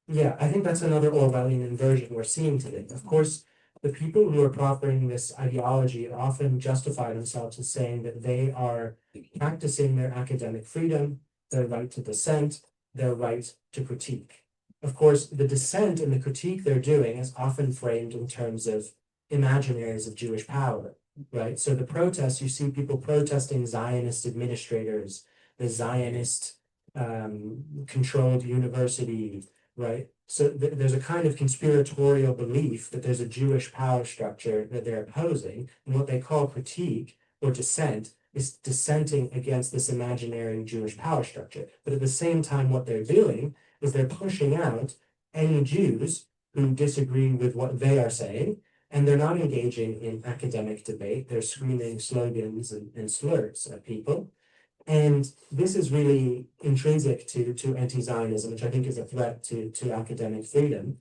Yeah, I think that's another Orwellian inversion we're seeing today. Of course, the people who are proffering this ideology often justify themselves as saying that they are practicing their academic freedom, their right to dissent, their right to critique. Of course, the dissent and the critique they're doing is often framed in terms of imaginaries of Jewish power, right? So the protests, you see people protesting Zionist administrators, the Zionist controlled university, right? So there's a kind of conspiratorial belief that there's a Jewish power structure that they're opposing, and what they call critique or dissent is dissenting against this imaginary Jewish power structure. But at the same time, what they're doing is they're pushing out any Jews who disagree with what they are saying, and they're not engaging in academic debate. They're screaming slogans and slurs at people. And this is really intrinsic to anti-Zionism, which I think is a threat to academic freedom.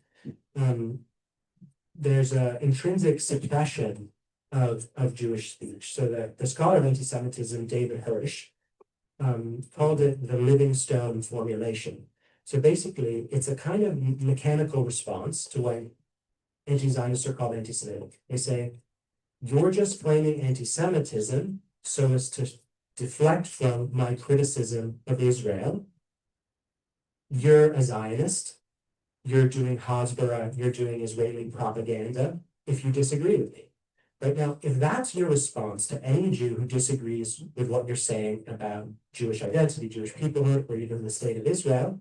There's an intrinsic suppression of Jewish speech. So the scholar of anti-Semitism, David Hirsch, called it the living stone formulation. So basically, it's a kind of mechanical response to when anti-Zionists are called anti-Semitic. They say, you're just framing anti-Semitism so as to deflect from my criticism of Israel. You're a Zionist. You're doing Hasbara. You're doing Israeli propaganda if you disagree with me. Right now, if that's your response to any Jew who disagrees with what you're saying about Jewish identity, Jewish peoplehood, or even the state of Israel,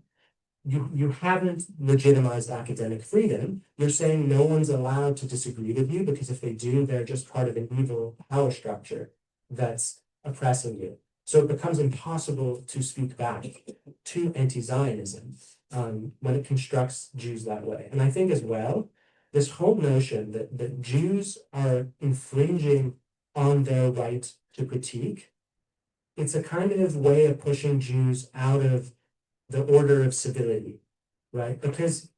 you haven't legitimized academic freedom. You're saying no one's allowed to disagree with you because if they do, they're just part of an evil power structure that's oppressing you. So it becomes impossible to speak back to anti-Zionism when it constructs Jews that way. And I think as well, this whole notion that Jews are infringing on their right to critique, it's a kind of way of pushing Jews out of the order of civility, right? Because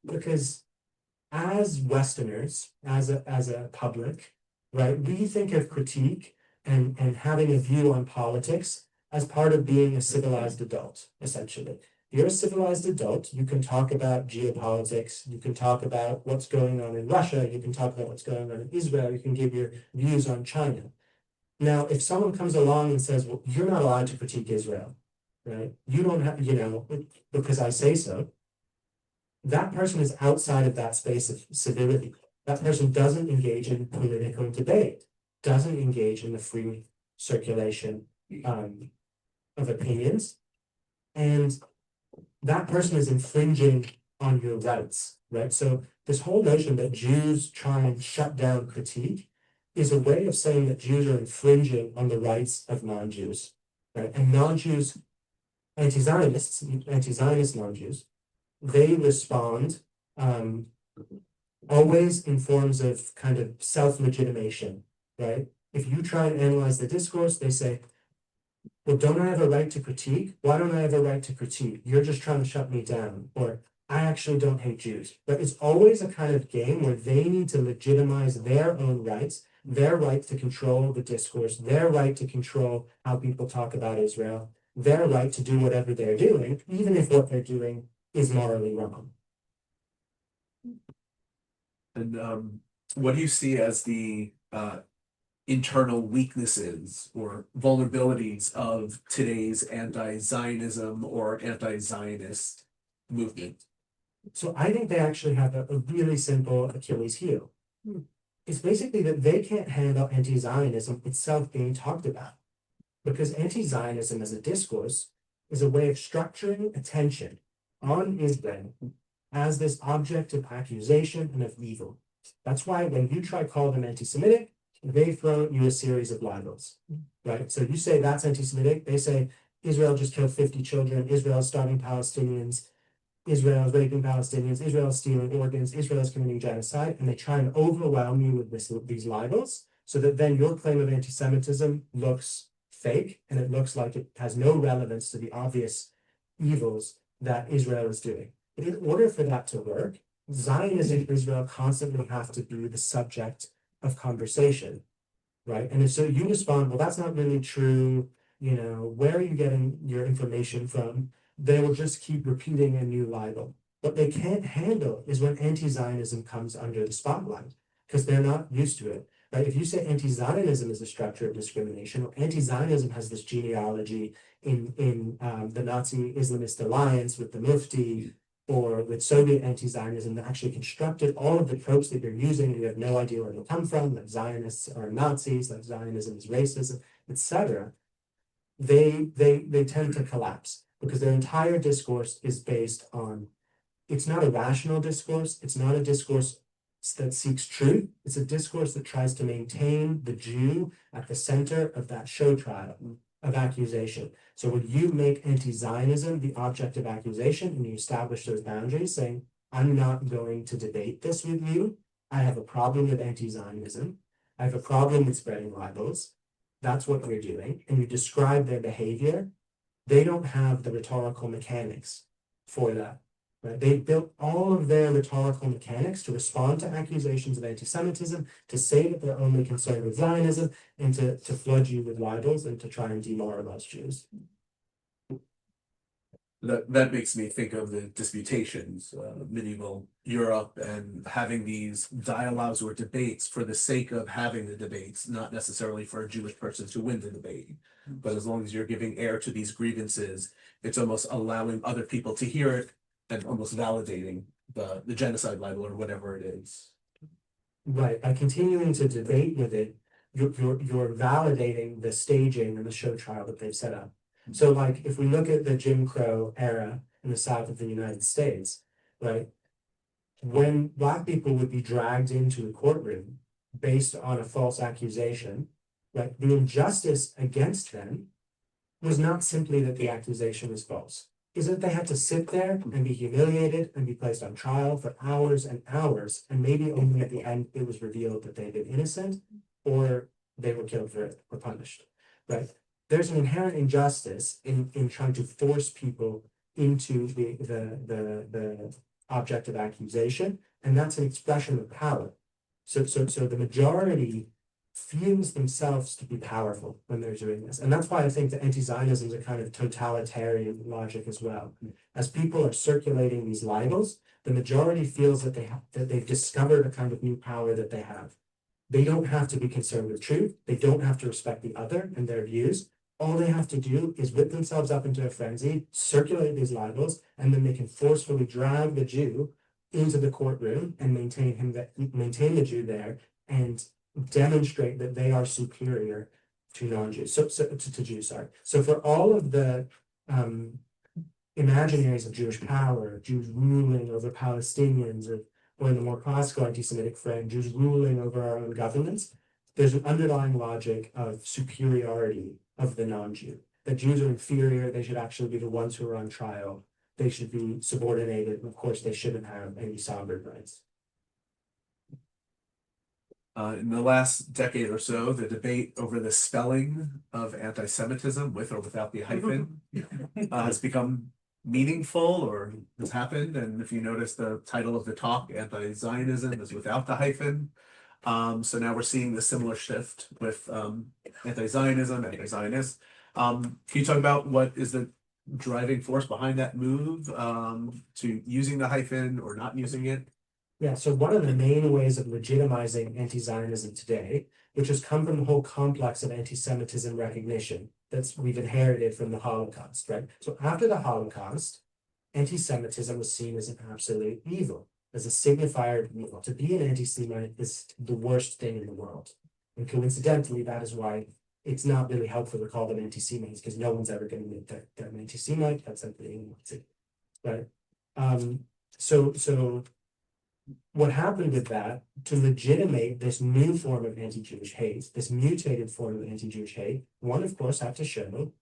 as Westerners, as a public, right, we think of critique and having a view on politics as part of being a civilized adult, essentially. If you're a civilized adult, you can talk about geopolitics, you can talk about what's going on in Russia, you can talk about what's going on in Israel, you can give your views on China. Now, if someone comes along and says, well, you're not allowed to critique Israel, right? You don't have, because I say so, that person is outside of that space of civility. That person doesn't engage in political debate, doesn't engage in the free circulation of opinions. And that person is infringing on your rights, right? So this whole notion that Jews try and shut down critique is a way of saying that Jews are infringing on the rights of non-Jews, right? And non-Jews, anti-Zionist non-Jews, they respond always in forms of kind of self-legitimation, right? If you try and analyze the discourse, they say, well, don't I have a right to critique? Why don't I have a right to critique? You're just trying to shut me down. Or I actually don't hate Jews. But it's always a kind of game where they need to legitimize their own rights, their right to control the discourse, their right to control how people talk about Israel, their right to do whatever they're doing, even if what they're doing is morally wrong. And what do you see as the internal weaknesses or vulnerabilities of today's anti-Zionism or anti-Zionist movement? So I think they actually have a really simple Achilles heel. It's basically that they can't handle anti-Zionism itself being talked about. Because anti-Zionism as a discourse is a way of structuring attention on Israel as this object of accusation and of evil. That's why when you try to call them anti-Semitic, they throw at you a series of libels, right? So you say that's anti-Semitic, they say Israel just killed 50 children, Israel is starving Palestinians, Israel is raping Palestinians, Israel is stealing organs, Israel is committing genocide, and they try and overwhelm you with these libels so that then your claim of anti-Semitism looks fake and it looks like it has no relevance to the obvious evils that Israel is doing. But in order for that to work, Zionism and Israel constantly have to be the subject of conversation, right? And if so you respond, well, that's not really true, where are you getting your information from? They will just keep repeating a new libel. What they can't handle is when anti-Zionism comes under the spotlight, because they're not used to it, right? If you say anti-Zionism is a structure of discrimination, or anti-Zionism has this genealogy in the Nazi Islamist alliance with the Mufti, or with Soviet anti-Zionism that actually constructed all of the tropes that you're using, and you have no idea where they come from, that Zionists are Nazis, that Zionism is racism, etc., they tend to collapse because their entire discourse is based on, it's not a rational discourse, it's not a discourse that seeks truth, it's a discourse that tries to maintain the Jew at the center of that show trial of accusation. So when you make anti-Zionism the object of accusation and you establish those boundaries, saying, I'm not going to debate this with you, I have a problem with anti-Zionism, I have a problem with spreading libels, that's what you're doing, and you describe their behavior, they don't have the rhetorical mechanics for that. Right? They built all of their rhetorical mechanics to respond to accusations of anti-Semitism, to say that they're only concerned with Zionism, and to flood you with libels and to try and demoralize Jews. That makes me think of the disputations, medieval Europe, and having these dialogues or debates for the sake of having the debates, not necessarily for a Jewish person to win the debate. But as long as you're giving air to these grievances, it's almost allowing other people to hear it and almost validating the genocide libel or whatever it is. Right. By continuing to debate with it, you're validating the staging and the show trial that they've set up. So, like, if we look at the Jim Crow era in the South of the United States, right, when Black people would be dragged into a courtroom based on a false accusation, right, the injustice against them was not simply that the accusation was false, is that they had to sit there and be humiliated and be placed on trial for hours and hours, and maybe only at the end it was revealed that they'd been innocent or they were killed for it or punished, right? There's an inherent injustice in trying to force people into the object of accusation, and that's an expression of power. So the majority feels themselves to be powerful when they're doing this, and that's why I think that anti-Zionism is a kind of totalitarian logic as well. As people are circulating these libels, the majority feels that they've discovered a kind of new power that they have. They don't have to be concerned with truth. They don't have to respect the other and their views. All they have to do is whip themselves up into a frenzy, circulate these libels, and then they can forcefully drag the Jew into the courtroom and maintain the Jew there and demonstrate that they are superior to non-Jews. To Jews, sorry. So for all of the imaginaries of Jewish power, Jews ruling over Palestinians, or in the more classical anti-Semitic frame, Jews ruling over our own governments, there's an underlying logic of superiority of the non-Jew. That Jews are inferior, they should actually be the ones who are on trial, they should be subordinated, and of course they shouldn't have any sovereign rights. In the last decade or so, the debate over the spelling of anti-Semitism, with or without the hyphen, has become meaningful or has happened. And if you notice, the title of the talk, Anti-Zionism, is without the hyphen. So now we're seeing the similar shift with anti-Zionism, anti-Zionists. Can you talk about what is the driving force behind that move to using the hyphen or not using it? Yeah, so one of the main ways of legitimizing anti-Zionism today, which has come from the whole complex of anti-Semitism recognition that's we've inherited from the Holocaust, right? So after the Holocaust, anti-Semitism was seen as an absolute evil, as a signifier of evil. To be an anti-Semite is the worst thing in the world. And coincidentally, that is why it's not really helpful to call them anti-Semites, because no one's ever going to admit that they're an anti-Semite. That's something, right? So what happened with that, to legitimate this new form of anti-Jewish hate, this mutated form of anti-Jewish hate, one, of course, had to show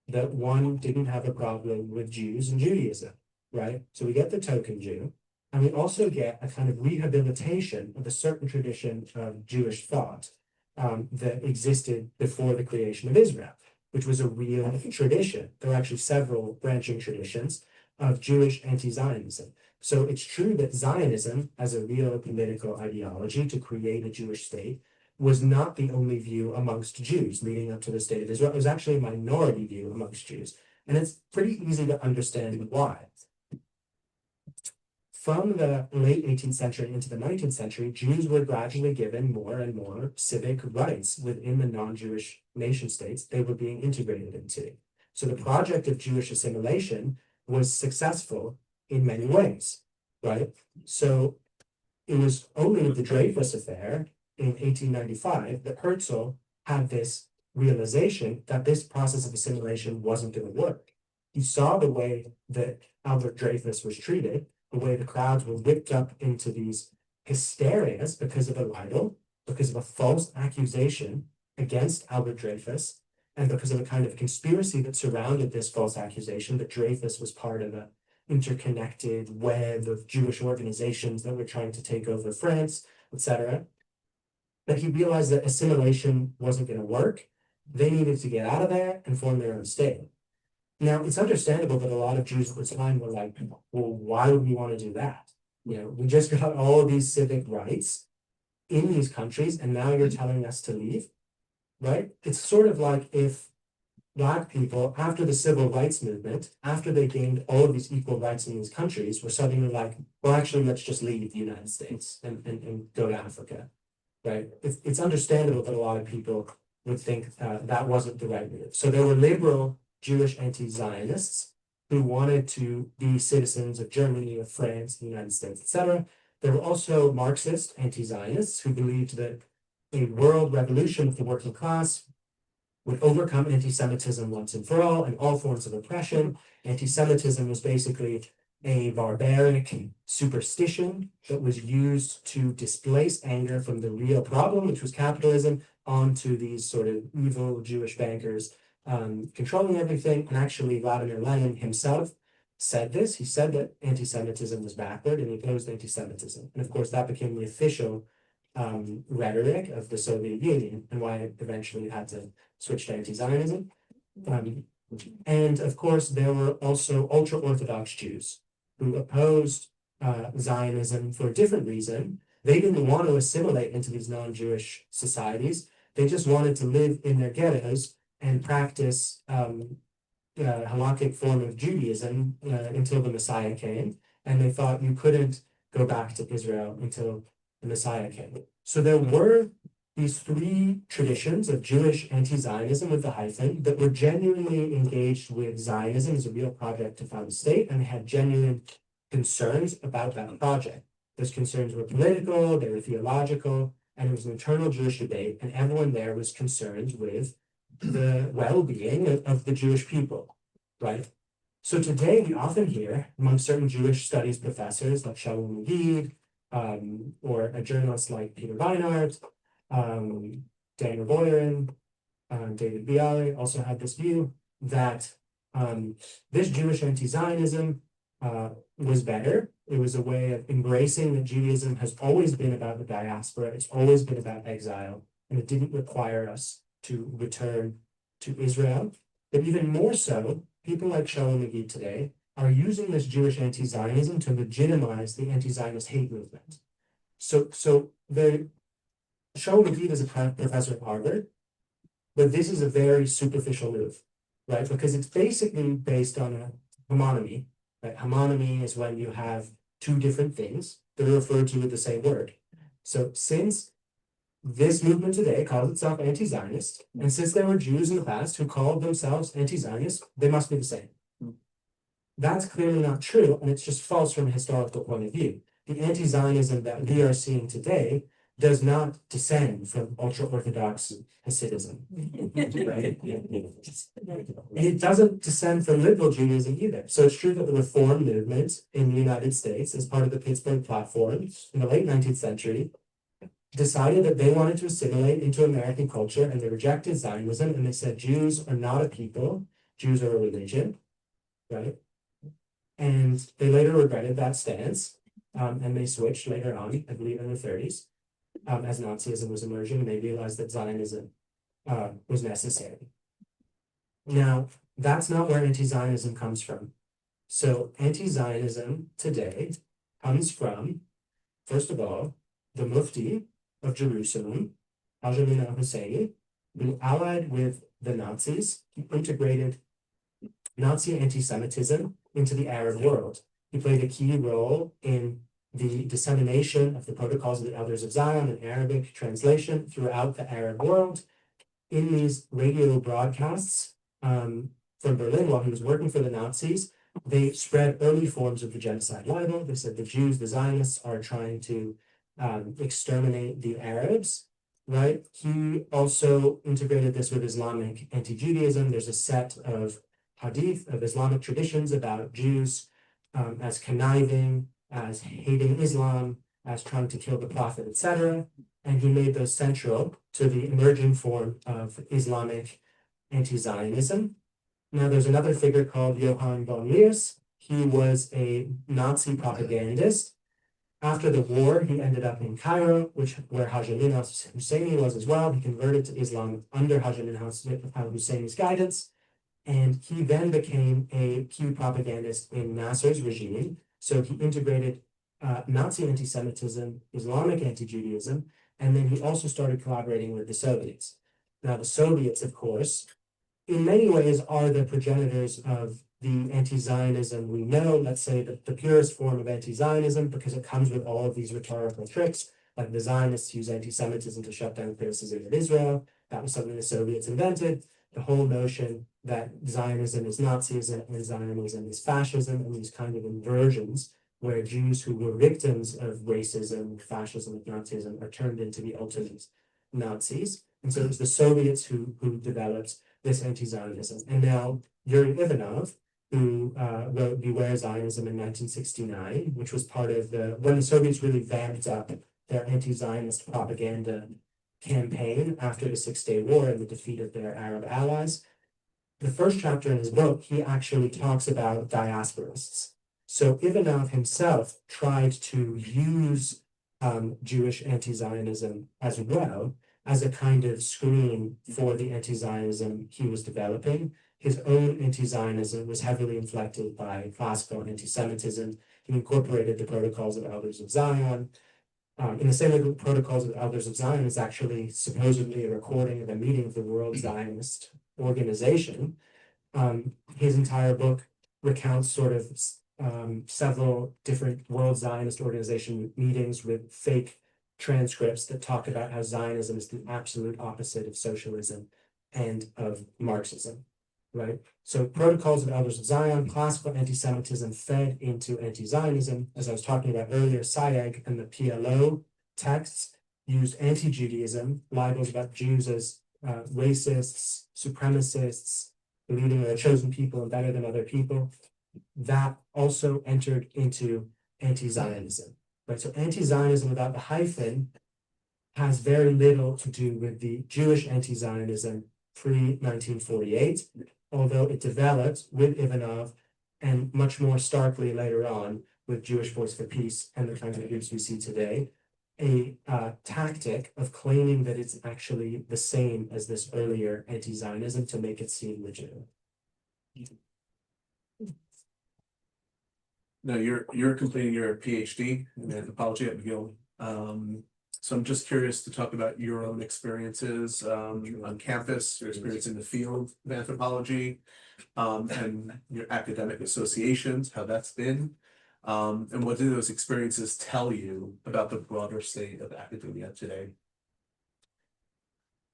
that one didn't have a problem with Jews and Judaism, right? So we get the token Jew, and we also get a kind of rehabilitation of a certain tradition of Jewish thought that existed before the creation of Israel, which was a real tradition. There were actually several branching traditions of Jewish anti-Zionism. So it's true that Zionism, as a real political ideology to create a Jewish state, was not the only view amongst Jews leading up to the state of Israel. It was actually a minority view amongst Jews. And it's pretty easy to understand why. From the late 18th century into the 19th century, Jews were gradually given more and more civic rights within the non-Jewish nation states they were being integrated into. So the project of Jewish assimilation was successful in many ways, right? So it was only with the Dreyfus affair in 1895 that Herzl had this realization that this process of assimilation wasn't going to work. He saw the way that Albert Dreyfus was treated, the way the crowds were whipped up into these hysterias because of a libel, because of a false accusation against Albert Dreyfus, and because of a kind of conspiracy that surrounded this false accusation that Dreyfus was part of a interconnected web of Jewish organizations that were trying to take over France, etc. That he realized that assimilation wasn't going to work. They needed to get out of there and form their own state. Now, it's understandable that a lot of Jews at the time were like, well, why would we want to do that? You know, we just got all of these civic rights in these countries, and now you're telling us to leave, right? It's sort of like if Black people, after the civil rights movement, after they gained all of these equal rights in these countries, were suddenly like, well, actually, let's just leave the United States and go to Africa, right? It's understandable that a lot of people would think that wasn't the right move. So there were liberal Jewish anti-Zionists who wanted to be citizens of Germany, of France, the United States, etc. There were also Marxist anti-Zionists who believed that a world revolution of the working class would overcome anti-Semitism once and for all, and all forms of oppression. Anti-Semitism was basically a barbaric superstition that was used to displace anger from the real problem, which was capitalism, onto these sort of evil Jewish bankers controlling everything. And actually, Vladimir Lenin himself said this. He said that anti-Semitism was backward and he opposed anti-Semitism. And of course, that became the official rhetoric of the Soviet Union and why it eventually had to switch to anti-Zionism. And of course, there were also ultra-Orthodox Jews who opposed Zionism for a different reason. They didn't want to assimilate into these non-Jewish societies. They just wanted to live in their ghettos and practice halakhic form of Judaism until the Messiah came. And they thought you couldn't go back to Israel until the Messiah came. So there were these three traditions of Jewish anti-Zionism with the hyphen that were genuinely engaged with Zionism as a real project to found a state and had genuine concerns about that project. Those concerns were political, they were theological, and it was an internal Jewish debate, and everyone there was concerned with the well-being of the Jewish people, right? So today we often hear among certain Jewish studies professors like Shalom Magid, or a journalist like Peter Weinart, Daniel Boyarin, David Bialy also had this view that this Jewish anti-Zionism was better. It was a way of embracing that Judaism has always been about the diaspora, it's always been about exile, and it didn't require us to return to Israel. But even more so, people like Shalom Magid today are using this Jewish anti-Zionism to legitimize the anti-Zionist hate movement. So the Shalom Magid is a professor at Harvard, but this is a very superficial move, right? Because it's basically based on a homonymy. Right? Homonymy is when you have two different things that are referred to with the same word. So since this movement today calls itself anti-Zionist, and since there were Jews in the past who called themselves anti-Zionist, they must be the same. That's clearly not true, and it's just false from a historical point of view. The anti-Zionism that we are seeing today does not descend from ultra-Orthodox Hasidism. Right? It doesn't descend from liberal Judaism either. So it's true that the Reform movement in the United States, as part of the Pittsburgh Platform in the late 19th century, decided that they wanted to assimilate into American culture, and they rejected Zionism, and they said Jews are not a people, Jews are a religion, right? And they later regretted that stance, and they switched later on, I believe in the 30s, as Nazism was emerging, and they realized that Zionism was necessary. Now, that's not where anti-Zionism comes from. So anti-Zionism today comes from, first of all, the Mufti of Jerusalem, Benjamin al-Husseini, who allied with the Nazis, he integrated Nazi anti-Semitism into the Arab world. He played a key role in the dissemination of the Protocols of the Elders of Zion in Arabic translation throughout the Arab world. In these radio broadcasts from Berlin while he was working for the Nazis, they spread early forms of the genocide libel. They said the Jews, the Zionists, are trying to exterminate the Arabs, right? He also integrated this with Islamic anti-Judaism. There's a set of hadith, of Islamic traditions about Jews as conniving, as hating Islam, as trying to kill the Prophet, etc. And he made those central to the emerging form of Islamic anti-Zionism. Now, there's another figure called Johann von Leers. He was a Nazi propagandist. After the war, he ended up in Cairo, where Haj al-Husseini was as well. He converted to Islam under Haj al-Husseini's guidance. And he then became a key propagandist in Nasser's regime. So he integrated Nazi anti-Semitism, Islamic anti-Judaism, and then he also started collaborating with the Soviets. Now, the Soviets, of course, in many ways are the progenitors of the anti-Zionism we know, let's say the purest form of anti-Zionism, because it comes with all of these rhetorical tricks, like the Zionists use anti-Semitism to shut down criticism of Israel. That was something the Soviets invented. The whole notion that Zionism is Nazism and Zionism is fascism, and these kind of inversions where Jews who were victims of racism, fascism, and Nazism are turned into the ultimate Nazis. And so it was the Soviets who developed this anti-Zionism. And now Yuri Ivanov, who wrote Beware Zionism in 1969, which was part of when the Soviets really vamped up their anti-Zionist propaganda campaign after the Six-Day War and the defeat of their Arab allies. The first chapter in his book, he actually talks about diasporists. So Ivanov himself tried to use Jewish anti-Zionism as well as a kind of screen for the anti-Zionism he was developing. His own anti-Zionism was heavily inflected by classical anti-Semitism. He incorporated the Protocols of Elders of Zion. In the same way, the Protocols of Elders of Zion is actually supposedly a recording of a meeting of the World Zionist Organization. His entire book recounts sort of several different World Zionist Organization meetings with fake transcripts that talk about how Zionism is the absolute opposite of socialism and of Marxism, right? So Protocols of Elders of Zion, classical anti-Semitism fed into anti-Zionism. As I was talking about earlier, Sayegh and the PLO texts used anti-Judaism, libels about Jews as racists, supremacists, believing they're a chosen people and better than other people. That also entered into anti-Zionism. Right, so anti-Zionism without the hyphen has very little to do with the Jewish anti-Zionism pre-1948, although it developed with Ivanov and much more starkly later on with Jewish Voice for Peace and the kinds of groups we see today, a tactic of claiming that it's actually the same as this earlier anti-Zionism to make it seem legitimate. No, you're completing your PhD in anthropology at McGill. So I'm just curious to talk about your own experiences on campus, your experience in the field of anthropology, and your academic associations, how that's been. And what do those experiences tell you about the broader state of academia today?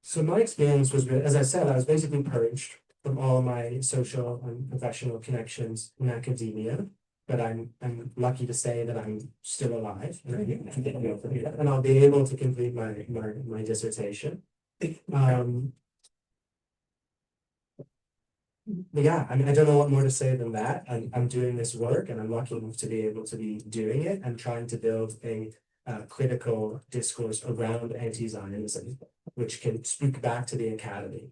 So my experience was, as I said, I was basically purged from all my social and professional connections in academia. But I'm lucky to say that I'm still alive, and I'll be able to complete my dissertation. But yeah, I mean, I don't know what more to say than that. I'm doing this work, and I'm lucky enough to be able to be doing it and trying to build a critical discourse around anti-Zionism, which can speak back to the academy.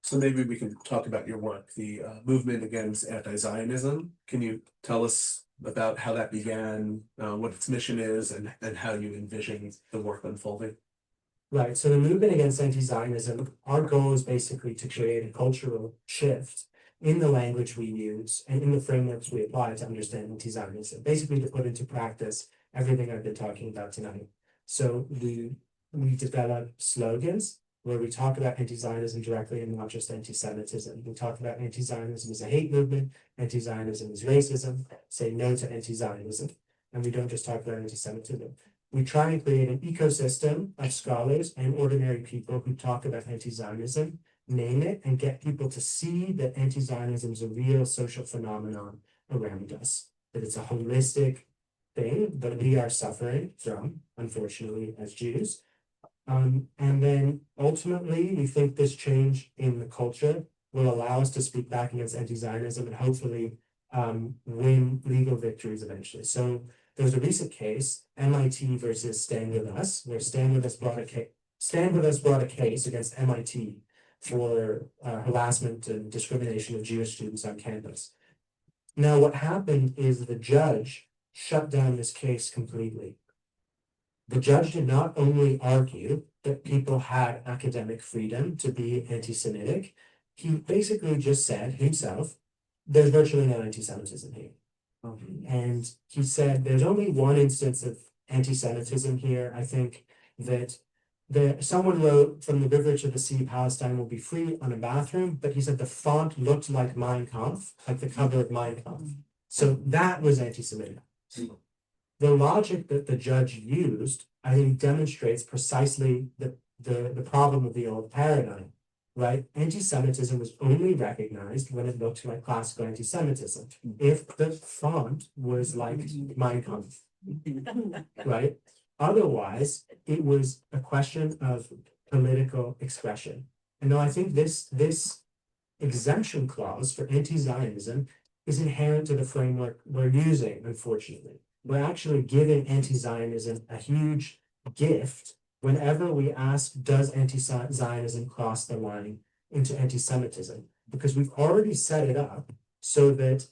So maybe we can talk about your work, the movement against anti-Zionism. Can you tell us about how that began, what its mission is, and how you envision the work unfolding? Right. So the movement against anti-Zionism, our goal is basically to create a cultural shift in the language we use and in the frameworks we apply to understand anti-Zionism, basically to put into practice everything I've been talking about tonight. So we develop slogans where we talk about anti-Zionism directly and not just anti-Semitism. We talk about anti-Zionism as a hate movement, anti-Zionism as racism, say no to anti-Zionism, and we don't just talk about anti-Semitism. We try and create an ecosystem of scholars and ordinary people who talk about anti-Zionism name it and get people to see that anti-Zionism is a real social phenomenon around us, that it's a holistic thing that we are suffering from, unfortunately, as Jews. And then ultimately, we think this change in the culture will allow us to speak back against anti-Zionism and hopefully win legal victories eventually. So there was a recent case, MIT versus Stand With Us, where Stand With Us brought a case against MIT for harassment and discrimination of Jewish students on campus. Now, what happened is the judge shut down this case completely. The judge did not only argue that people had academic freedom to be anti-Semitic, he basically just said himself, there's virtually no anti-Semitism here. And he said there's only one instance of anti-Semitism here. I think that someone wrote, "From the river to the sea, Palestine will be free" on a bathroom, but he said the font looked like Mein Kampf, like the cover of Mein Kampf. So that was anti-Semitic. The logic that the judge used, I think, demonstrates precisely the problem of the old paradigm, right? Anti-Semitism was only recognized when it looked like classical anti-Semitism. If the font was like Mein Kampf, right? Otherwise, it was a question of political expression. And now I think this exemption clause for anti-Zionism is inherent to the framework we're using, unfortunately. We're actually giving anti-Zionism a huge gift whenever we ask, does anti-Zionism cross the line into anti-Semitism? Because we've already set it up so that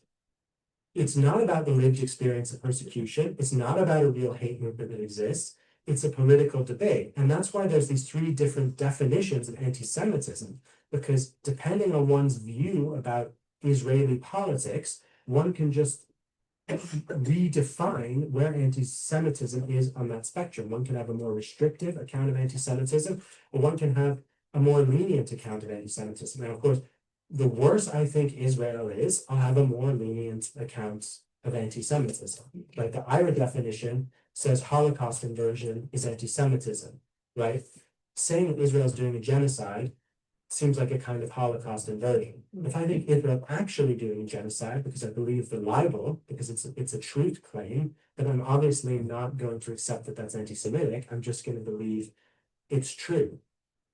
it's not about the lived experience of persecution. It's not about a real hate movement that exists. It's a political debate. And that's why there's these three different definitions of anti-Semitism, because depending on one's view about Israeli politics, one can just redefine where anti-Semitism is on that spectrum. One can have a more restrictive account of anti-Semitism, or one can have a more lenient account of anti-Semitism. Now, of course, the worse I think Israel is, I'll have a more lenient account of anti-Semitism. Like the IRA definition says Holocaust inversion is anti-Semitism, right? Saying that Israel is doing a genocide seems like a kind of Holocaust inversion. If I think Israel actually doing a genocide because I believe the libel, because it's a truth claim, then I'm obviously not going to accept that that's anti-Semitic. I'm just going to believe it's true.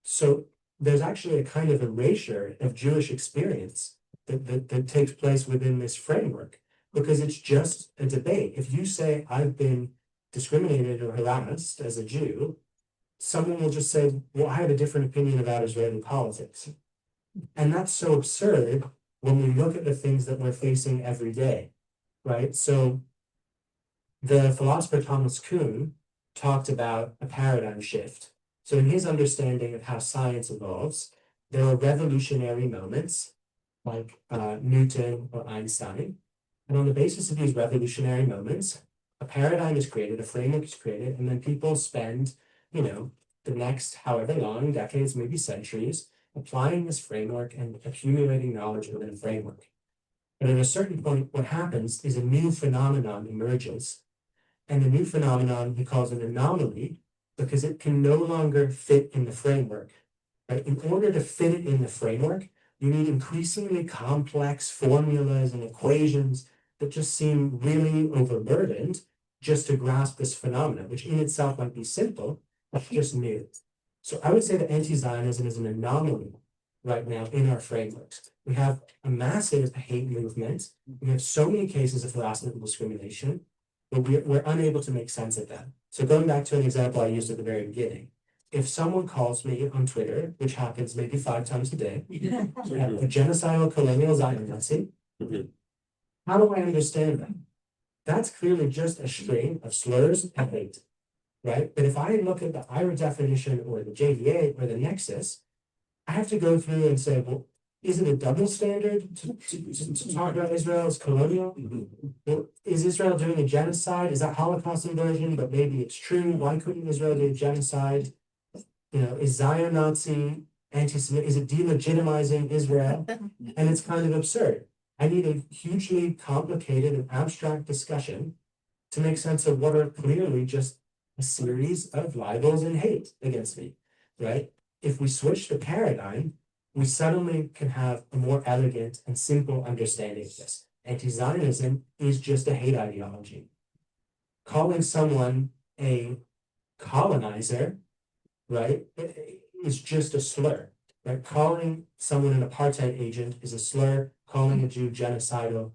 So there's actually a kind of erasure of Jewish experience that takes place within this framework, because it's just a debate. If you say I've been discriminated or harassed as a Jew, someone will just say, well, I have a different opinion about Israeli politics. And that's so absurd when we look at the things that we're facing every day, right? So the philosopher Thomas Kuhn talked about a paradigm shift. So in his understanding of how science evolves, there are revolutionary moments like Newton or Einstein. And on the basis of these revolutionary moments, a paradigm is created, a framework is created, and then people spend, the next however long, decades, maybe centuries, applying this framework and accumulating knowledge within a framework. But at a certain point, what happens is a new phenomenon emerges. And the new phenomenon he calls an anomaly, because it can no longer fit in the framework. Right? In order to fit it in the framework, you need increasingly complex formulas and equations that just seem really overburdened just to grasp this phenomenon, which in itself might be simple, but just new. So I would say that anti-Zionism is an anomaly right now in our frameworks. We have a massive hate movement. We have so many cases of harassment and discrimination, but we're unable to make sense of that. So going back to an example I used at the very beginning, if someone calls me on Twitter, which happens maybe 5 times a day, a genocidal colonial Zion Nazi, how do I understand that? That's clearly just a string of slurs and hate, right? But if I look at the IRA definition or the JDA or the nexus, I have to go through and say, well, is it a double standard to talk about Israel as colonial? Well, is Israel doing a genocide? Is that Holocaust inversion? But maybe it's true. Why couldn't Israel do a genocide? Is Zion Nazi anti-Semitic? Is it delegitimizing Israel? And it's kind of absurd. I need a hugely complicated and abstract discussion to make sense of what are clearly just a series of libels and hate against me, right? If we switch the paradigm, we suddenly can have a more elegant and simple understanding of this. Anti-Zionism is just a hate ideology. Calling someone a colonizer, right, is just a slur. Right? Calling someone an apartheid agent is a slur. Calling a Jew genocidal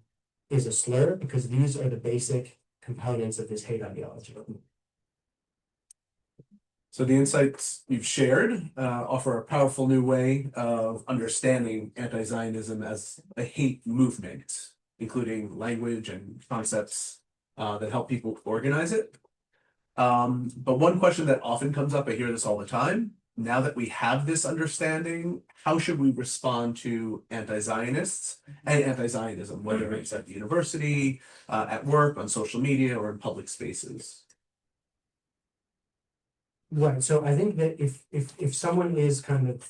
is a slur, because these are the basic components of this hate ideology. So the insights you've shared offer a powerful new way of understanding anti-Zionism as a hate movement, including language and concepts that help people organize it. But one question that often comes up, I hear this all the time, now that we have this understanding, how should we respond to anti-Zionists and anti-Zionism, whether it's at the university, at work, on social media, or in public spaces? Right. So I think that if someone is kind of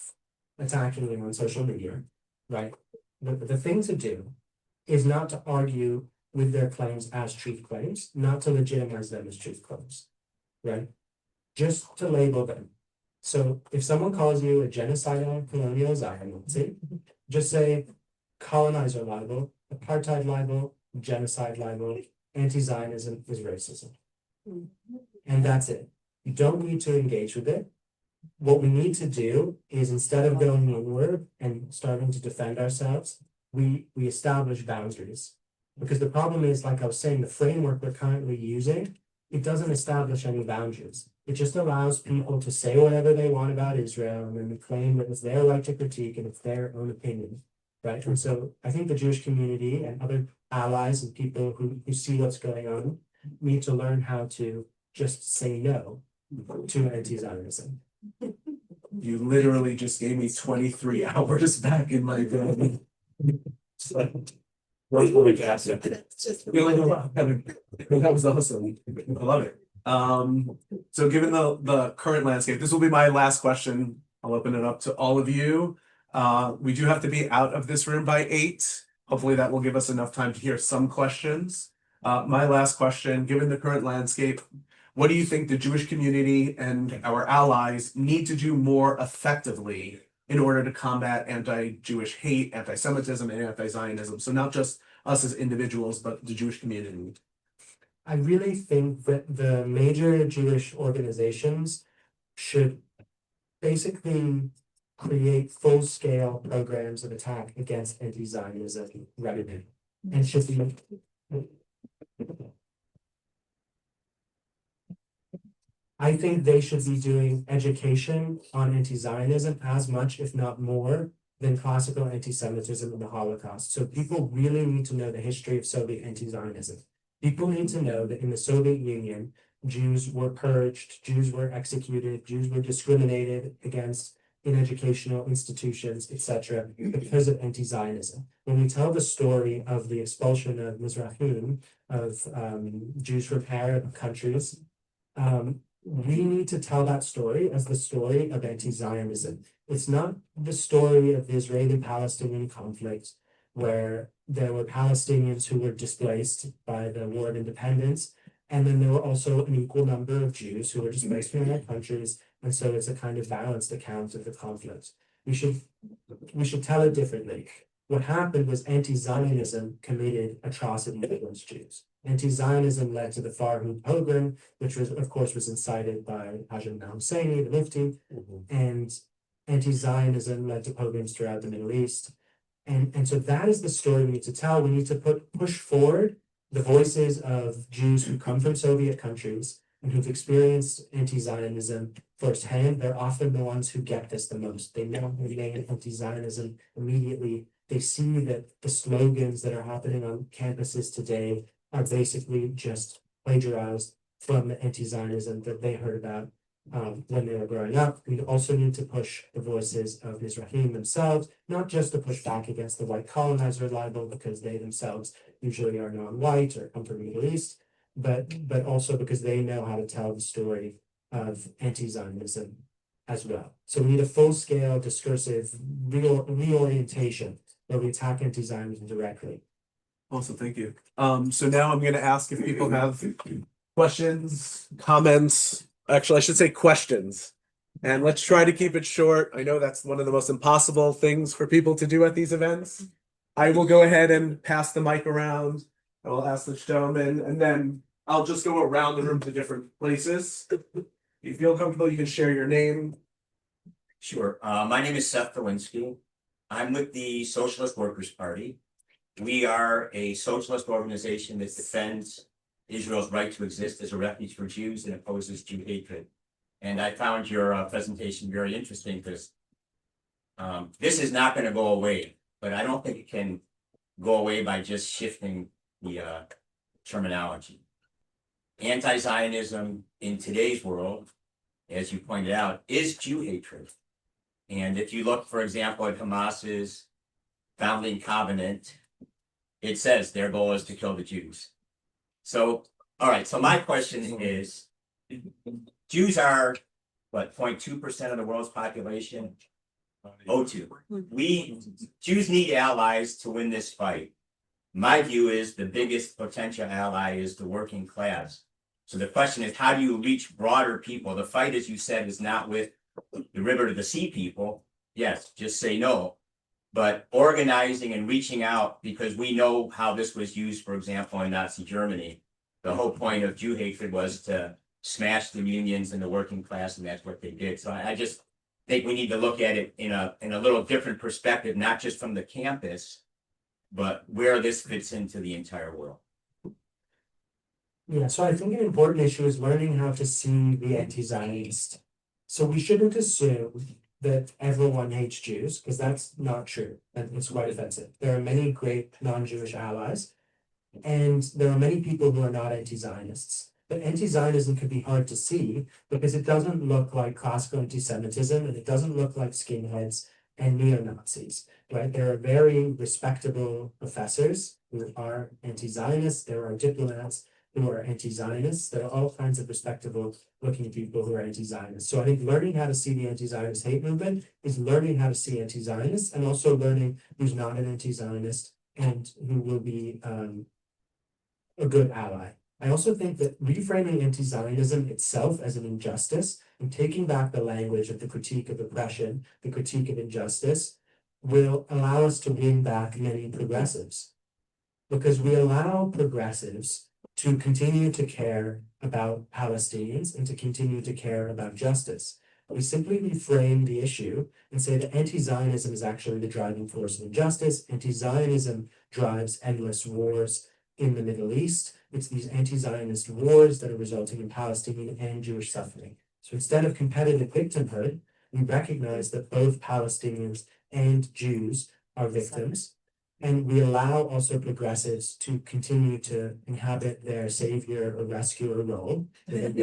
attacking you on social media, right, the thing to do is not to argue with their claims as truth claims, not to legitimize them as truth claims, right? Just to label them. So if someone calls you a genocidal colonial Zionist, just say colonizer libel, apartheid libel, genocide libel, anti-Zionism is racism. And that's it. You don't need to engage with it. What we need to do is, instead of going inward and starting to defend ourselves, we establish boundaries. Because the problem is, like I was saying, the framework we're currently using, it doesn't establish any boundaries. It just allows people to say whatever they want about Israel and then claim that it's their right to critique and it's their own opinion, right? And so I think the Jewish community and other allies and people who see what's going on need to learn how to just say no to anti-Zionism. You literally just gave me 23 hours back in my day. That was awesome. I love it. So given the current landscape, this will be my last question. I'll open it up to all of you. We do have to be out of this room by 8. Hopefully that will give us enough time to hear some questions. My last question, given the current landscape, what do you think the Jewish community and our allies need to do more effectively in order to combat anti-Jewish hate, anti-Semitism, and anti-Zionism? So not just us as individuals, but the Jewish community. I really think that the major Jewish organizations should basically create full-scale programs of attack against anti-Zionism rather and should be. I think they should be doing education on anti-Zionism as much, if not more, than classical anti-Semitism and the Holocaust. So people really need to know the history of Soviet anti-Zionism. People need to know that in the Soviet Union, Jews were purged, Jews were executed, Jews were discriminated against in educational institutions, etc., because of anti-Zionism. When we tell the story of the expulsion of Mizrahim, of Jews from Arab countries, we need to tell that story as the story of anti-Zionism. It's not the story of the Israeli-Palestinian conflict, where there were Palestinians who were displaced by the War of Independence, and then there were also an equal number of Jews who were displaced from their countries, and so it's a kind of balanced account of the conflict. We should tell it differently. What happened was anti-Zionism committed atrocities against Jews. Anti-Zionism led to the Farhud pogrom, which was, of course, was incited by Hashim al-Husseini, the Mufti, and anti-Zionism led to pogroms throughout the Middle East. And so that is the story we need to tell. We need to push forward the voices of Jews who come from Soviet countries and who've experienced anti-Zionism firsthand. They're often the ones who get this the most. They know the name anti-Zionism immediately. They see that the slogans that are happening on campuses today are basically just plagiarized from the anti-Zionism that they heard about when they were growing up. We also need to push the voices of Mizrahim themselves, not just to push back against the white colonizer libel, because they themselves usually are non-white or come from the Middle East, but also because they know how to tell the story of anti-Zionism as well. So we need a full-scale discursive reorientation where we attack anti-Zionism directly. Awesome, thank you. So now I'm going to ask if people have questions, comments. Actually, I should say questions. And let's try to keep it short. I know that's one of the most impossible things for people to do at these events. I will go ahead and pass the mic around. I will ask this gentleman, and then I'll just go around the room to different places. If you feel comfortable, you can share your name. Sure. My name is Seth Lewinsky. I'm with the Socialist Workers' Party. We are a socialist organization that defends Israel's right to exist as a refuge for Jews and opposes Jew hatred. And I found your presentation very interesting because this is not going to go away, but I don't think it can go away by just shifting the terminology. Anti-Zionism in today's world, as you pointed out, is Jew hatred. And if you look, for example, at Hamas's founding covenant, it says their goal is to kill the Jews. So, all right, so my question is, Jews are, what, 0.2% of the world's population? 0.2. Jews need allies to win this fight. My view is the biggest potential ally is the working class. So the question is, how do you reach broader people? The fight, as you said, is not with the river to the sea people. Yes, just say no. But organizing and reaching out, because we know how this was used, for example, in Nazi Germany. The whole point of Jew hatred was to smash the unions and the working class, and that's what they did. So I just think we need to look at it in a little different perspective, not just from the campus, but where this fits into the entire world. Yeah, so I think an important issue is learning how to see the anti-Zionist. So we shouldn't assume that everyone hates Jews, because that's not true, and it's quite offensive. There are many great non-Jewish allies, and there are many people who are not anti-Zionists. But anti-Zionism can be hard to see because it doesn't look like classical anti-Semitism, and it doesn't look like skinheads and neo-Nazis, right? There are very respectable professors who are anti-Zionists. There are diplomats who are anti-Zionists. There are all kinds of respectable looking people who are anti-Zionists. So I think learning how to see the anti-Zionist hate movement is learning how to see anti-Zionists, and also learning who's not an anti-Zionist and who will be a good ally. I also think that reframing anti-Zionism itself as an injustice and taking back the language of the critique of oppression, the critique of injustice, will allow us to win back many progressives. Because we allow progressives to continue to care about Palestinians and to continue to care about justice. We simply reframe the issue and say that anti-Zionism is actually the driving force of injustice. Anti-Zionism drives endless wars in the Middle East. It's these anti-Zionist wars that are resulting in Palestinian and Jewish suffering. So instead of competitive victimhood, we recognize that both Palestinians and Jews are victims. And we allow also progressives to continue to inhabit their savior or rescuer role, to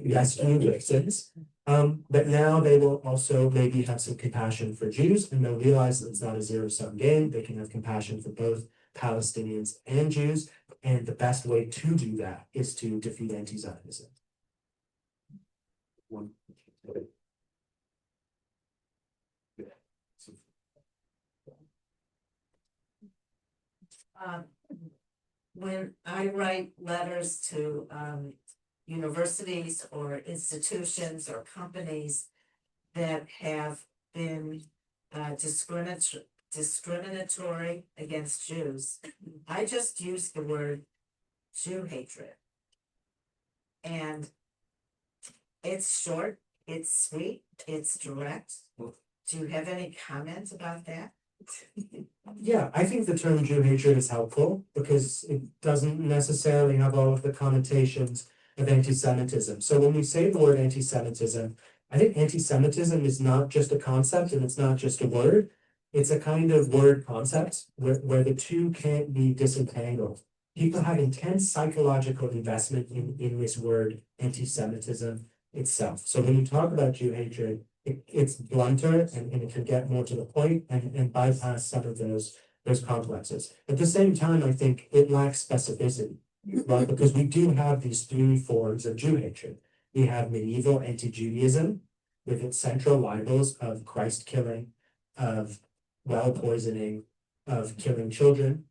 rescue victims. But now they will also maybe have some compassion for Jews, and they'll realize that it's not a zero-sum game. They can have compassion for both Palestinians and Jews, and the best way to do that is to defeat anti-Zionism. When I write letters to universities or institutions or companies that have been discriminatory against Jews, I just use the word Jew hatred. And it's short, it's sweet, it's direct. Do you have any comments about that? Yeah, I think the term Jew hatred is helpful because it doesn't necessarily have all of the connotations of anti-Semitism. So when we say the word anti-Semitism, I think anti-Semitism is not just a concept and it's not just a word. It's a kind of word concept where the two can't be disentangled. People have intense psychological investment in this word anti-Semitism itself. So when you talk about Jew hatred, it's blunter and it can get more to the point and bypass some of those complexes. At the same time, I think it lacks specificity, right? Because we do have these three forms of Jew hatred. We have medieval anti-Judaism with its central libels of Christ killing, of well poisoning, of killing children.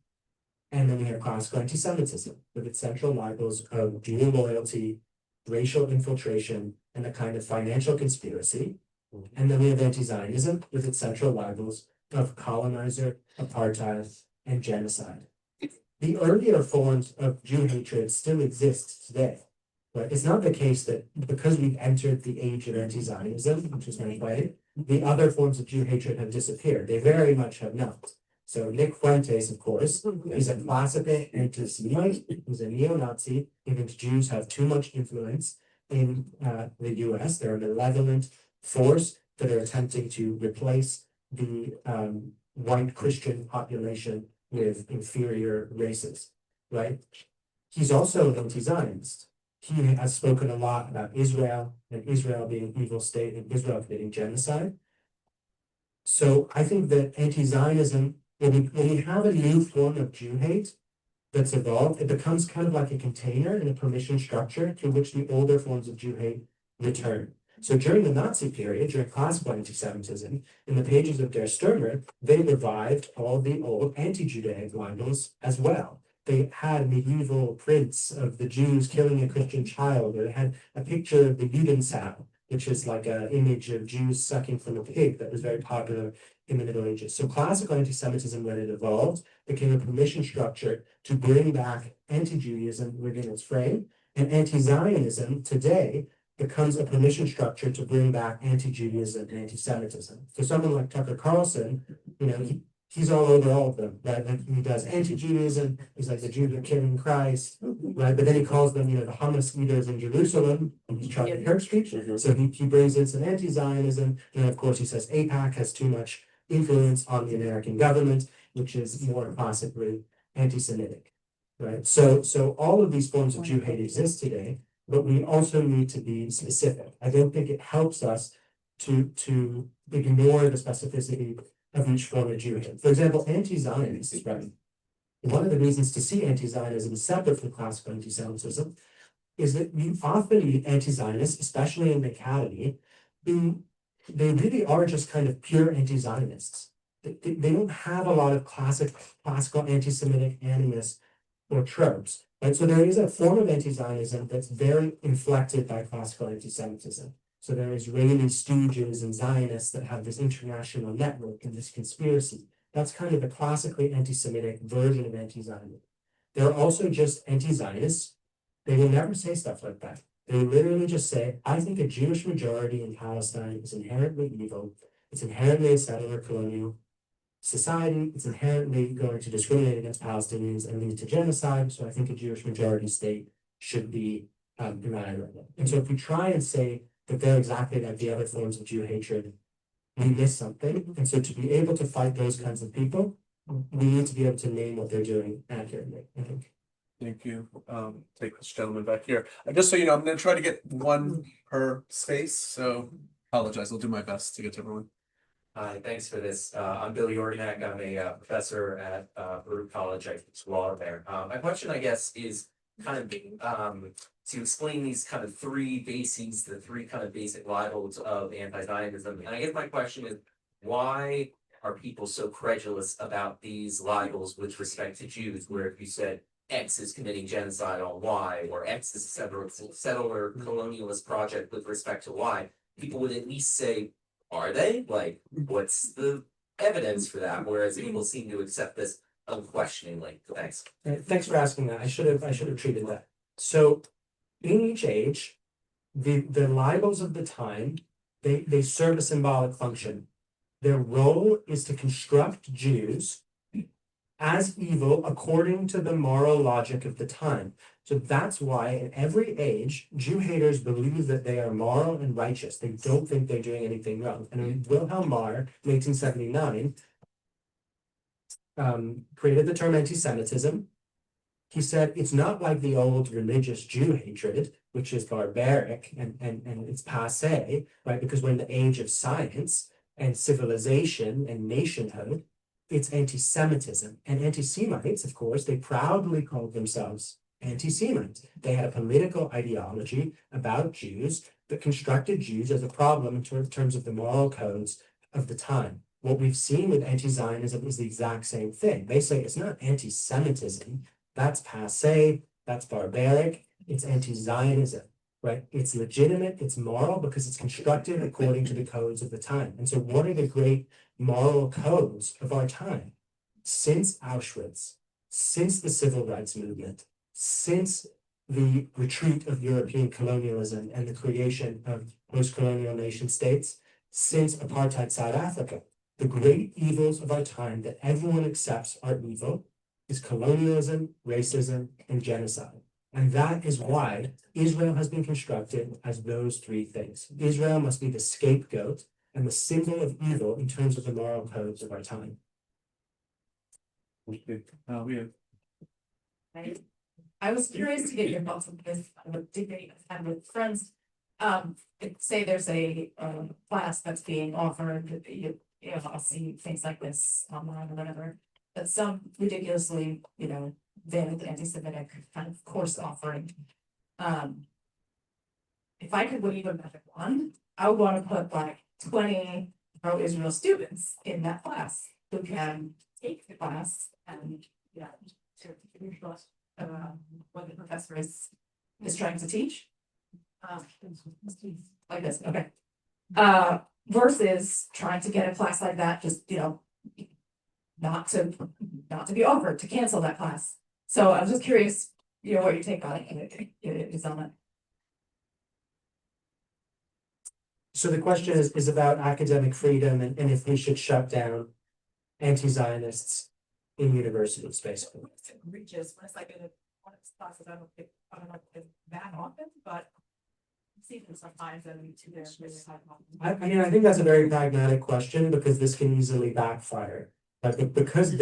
And then we have classical anti-Semitism with its central libels of Jew loyalty, racial infiltration, and a kind of financial conspiracy. And then we have anti-Zionism with its central libels of colonizer, apartheid, and genocide. The earlier forms of Jew hatred still exist today. But it's not the case that because we've entered the age of anti-Zionism, which is my claim, the other forms of Jew hatred have disappeared. They very much have not. So Nick Fuentes, of course, is a classical anti-Semite. He's a neo-Nazi. He thinks Jews have too much influence in the US. They're a malevolent force that are attempting to replace the white Christian population with inferior races, right? He's also an anti-Zionist. He has spoken a lot about Israel and Israel being an evil state and Israel committing genocide. So I think that anti-Zionism, when we have a new form of Jew hate that's evolved, it becomes kind of like a container and a permission structure to which the older forms of Jew hate return. So during the Nazi period, during classical anti-Semitism, in the pages of Der Stürmer, they revived all the old anti-Judaic libels as well. They had medieval prints of the Jews killing a Christian child, or they had a picture of the Judensau, which is like an image of Jews sucking from a pig that was very popular in the Middle Ages. So classical anti-Semitism, when it evolved, became a permission structure to bring back anti-Judaism within its frame, and anti-Zionism today becomes a permission structure to bring back anti-Judaism and anti-Semitism. For someone like Tucker Carlson, he's all over all of them, right? Like he does anti-Judaism, he's like the Jews are killing Christ, right? But then he calls them, the hummus eaters in Jerusalem, and he's Charlie Kirk speech. So he brings in some anti-Zionism, and of course he says AIPAC has too much influence on the American government, which is more classically anti-Semitic, right? So all of these forms of Jew hate exist today, but we also need to be specific. I don't think it helps us to ignore the specificity of each form of Jew hate. For example, anti-Zionists, right? One of the reasons to see anti-Zionism separate from classical anti-Semitism is that you often meet anti-Zionists, especially in the academy, who they really are just kind of pure anti-Zionists. They don't have a lot of classical anti-Semitic animus or tropes. Right? So there is a form of anti-Zionism that's very inflected by classical anti-Semitism. So there are Israeli stooges and Zionists that have this international network and this conspiracy. That's kind of a classically anti-Semitic version of anti-Zionism. There are also just anti-Zionists. They will never say stuff like that. They literally just say, I think a Jewish majority in Palestine is inherently evil. It's inherently a settler colonial society. It's inherently going to discriminate against Palestinians and lead to genocide. So I think a Jewish majority state should be eradicated. And so if we try and say that they're exactly like the other forms of Jew hatred, we miss something. And so to be able to fight those kinds of people, we need to be able to name what they're doing accurately, I think. Thank you. Take this gentleman back here. Just so you know, I'm gonna try to get one per space, so apologize. I'll do my best to get to everyone. Hi, thanks for this. I'm Bill Yordanek. I'm a professor at Baruch College. I teach law there. My question, I guess, is kind of to explain these kind of three bases, the three kind of basic libels of anti-Zionism. And I guess my question is, why are people so credulous about these libels with respect to Jews, where if you said X is committing genocide on Y, or X is a settler colonialist project with respect to Y, people would at least say, are they? Like, what's the evidence for that? Whereas people seem to accept this unquestioningly. Thanks. Thanks for asking that. I should have treated that. So in each age, the libels of the time, they serve a symbolic function. Their role is to construct Jews as evil according to the moral logic of the time. So that's why in every age, Jew haters believe that they are moral and righteous. They don't think they're doing anything wrong. And when Wilhelm Marr, in 1879, created the term anti-Semitism, he said it's not like the old religious Jew hatred, which is barbaric and it's passé, right? Because we're in the age of science and civilization and nationhood. It's anti-Semitism. And anti-Semites, of course, they proudly called themselves anti-Semite. They had a political ideology about Jews that constructed Jews as a problem in terms of the moral codes of the time. What we've seen with anti-Zionism is the exact same thing. They say it's not anti-Semitism, that's passé, that's barbaric, it's anti-Zionism. right? It's legitimate, it's moral because it's constructed according to the codes of the time. And so what are the great moral codes of our time? Since Auschwitz, since the civil rights movement, since the retreat of European colonialism and the creation of post-colonial nation states, since apartheid South Africa, the great evils of our time that everyone accepts are evil is colonialism, racism, and genocide. And that is why Israel has been constructed as those three things. Israel must be the scapegoat and the symbol of evil in terms of the moral codes of our time. I was curious to get your thoughts on this debate I've had with friends. Say there's a class that's being offered, I'll see things like this online or whatever. But some ridiculously, vague anti-Semitic kind of course offering. If I could wave a magic wand, I would want to put like 20 pro-Israel students in that class who can take the class and, to reflect what the professor is trying to teach. Like this, okay. Versus trying to get a class like that, just, not to be offered, to cancel that class. So I was just curious, what your take on it is on it. So the question is about academic freedom and if we should shut down anti-Zionists in universities, basically. It's egregious when it's like in one of the classes, I don't know if it's that often, but I've seen them sometimes and there's really high. I think that's a very pragmatic question because this can easily backfire. But because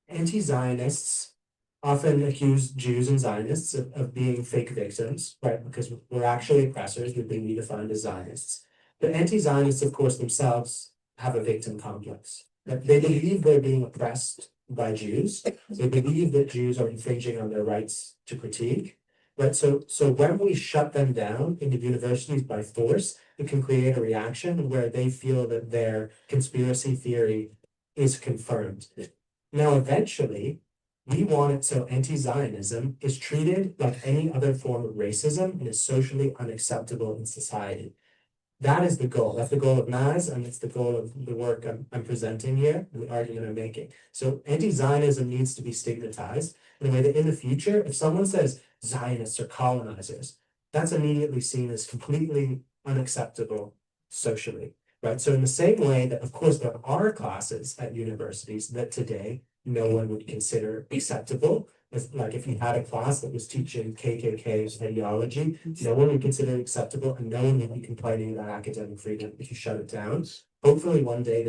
anti-Zionists often accuse Jews and Zionists of being fake victims, right? Because we're actually oppressors, we've been redefined as Zionists. The anti-Zionists, of course, themselves have a victim complex. They believe they're being oppressed by Jews. They believe that Jews are infringing on their rights to critique. Right. So when we shut them down in the universities by force, it can create a reaction where they feel that their conspiracy theory is confirmed. Now, eventually, we want it so anti-Zionism is treated like any other form of racism and is socially unacceptable in society. That is the goal. That's the goal of Maz, and it's the goal of the work I'm presenting here, and the argument I'm making. So anti-Zionism needs to be stigmatized in a way that in the future, if someone says Zionists are colonizers, that's immediately seen as completely unacceptable socially, right? So in the same way that, of course, there are classes at universities that today no one would consider acceptable. Like if you had a class that was teaching KKK's ideology, no one would consider it acceptable and no one would be complaining about academic freedom if you shut it down. Hopefully one day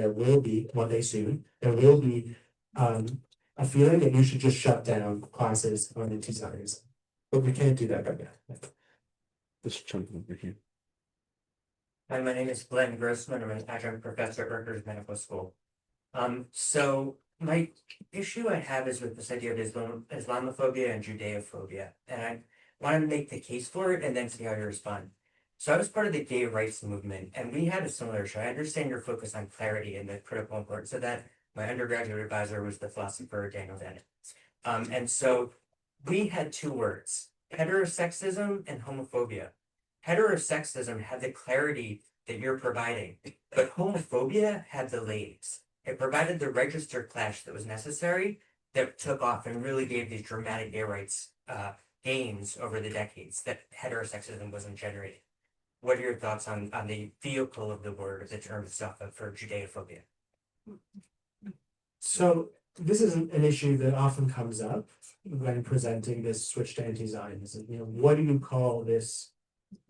soon, there will be a feeling that you should just shut down classes on anti-Zionism. But we can't do that right now. This chunk over here. Hi, my name is Glenn Grossman. I'm an adjunct professor at Rutgers Medical School. So my issue I have is with this idea of Islamophobia and Judeophobia, and I want to make the case for it and then see how you respond. So I was part of the gay rights movement, and we had a similar issue. I understand your focus on clarity and the critical importance of that. My undergraduate advisor was the philosopher Daniel Dennett. And so we had two words, heterosexism and homophobia. Heterosexism had the clarity that you're providing, but homophobia had the lays. It provided the register clash that was necessary, that took off and really gave these dramatic gay rights gains over the decades that heterosexism wasn't generating. What are your thoughts on the vehicle of the word, of the term itself for Judeophobia? So this is an issue that often comes up when presenting this switch to anti-Zionism. What do you call this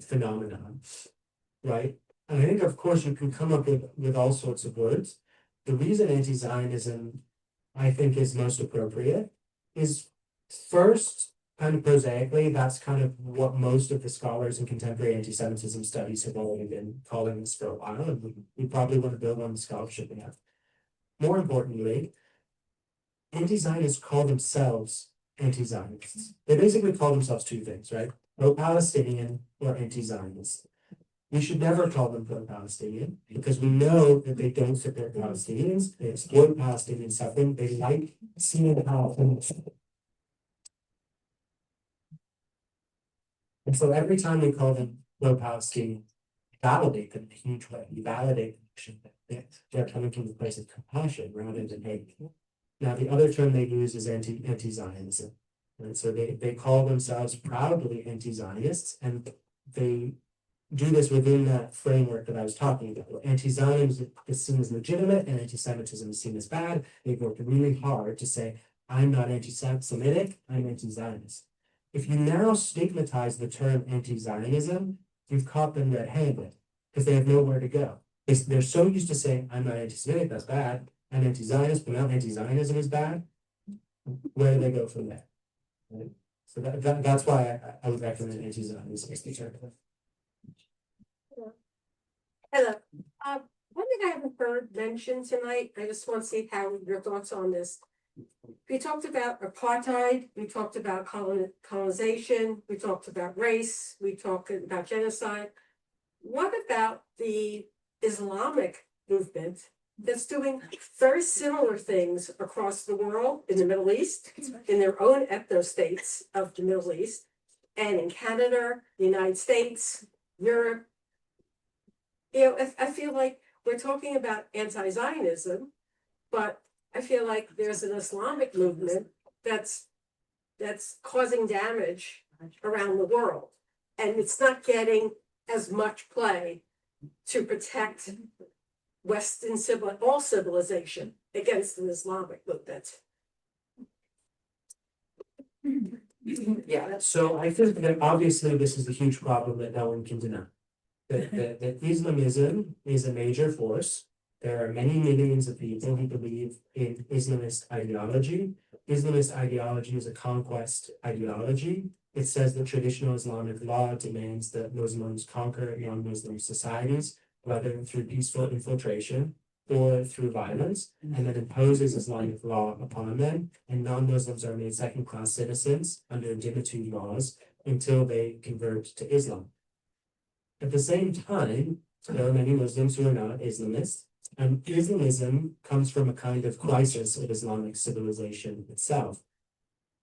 phenomenon, right? And I think, of course, you can come up with all sorts of words. The reason anti-Zionism, I think, is most appropriate is first, kind of prosaically, that's kind of what most of the scholars in contemporary anti-Semitism studies have already been calling this for a while, and we probably want to build on the scholarship we have. More importantly, anti-Zionists call themselves anti-Zionists. They basically call themselves two things, right? Pro-Palestinian or anti-Zionist. We should never call them pro-Palestinian because we know that they don't support Palestinians. They exploit Palestinian suffering. They like seeing Palestinians. And so every time we call them pro-Palestinian, validate them in a huge way. You validate the notion that they're coming from the place of compassion rather than hate. Now, the other term they use is anti-Zionism. And so they call themselves proudly anti-Zionists, and they do this within that framework that I was talking about. Anti-Zionism is seen as legitimate and anti-Semitism is seen as bad. They've worked really hard to say, I'm not anti-Semitic, I'm anti-Zionist. If you now stigmatize the term anti-Zionism, you've caught them red-handed because they have nowhere to go. They're so used to saying, I'm not anti-Semitic, that's bad. I'm anti-Zionist, but now anti-Zionism is bad. Where do they go from there? Right? So that's why I would recommend anti-Zionism as the term. Hello. One thing I haven't heard mentioned tonight, I just want to see how your thoughts on this. We talked about apartheid, we talked about colonization, we talked about race, we talked about genocide. What about the Islamic movement that's doing very similar things across the world, in the Middle East, in their own ethno-states of the Middle East, and in Canada, the United States, Europe? You know, I feel like we're talking about anti-Zionism, but I feel like there's an Islamic movement that's causing damage around the world. And it's not getting as much play to protect Western all civilization against an Islamic movement. Yeah, so I think that obviously this is a huge problem that no one can deny. That Islamism is a major force. There are many millions of people who believe in Islamist ideology. Islamist ideology is a conquest ideology. It says that traditional Islamic law demands that Muslims conquer non-Muslim societies, whether through peaceful infiltration or through violence, and then imposes Islamic law upon them. And non-Muslims are made second-class citizens under dimitude laws until they convert to Islam. At the same time, there are many Muslims who are not Islamist, and Islamism comes from a kind of crisis of Islamic civilization itself.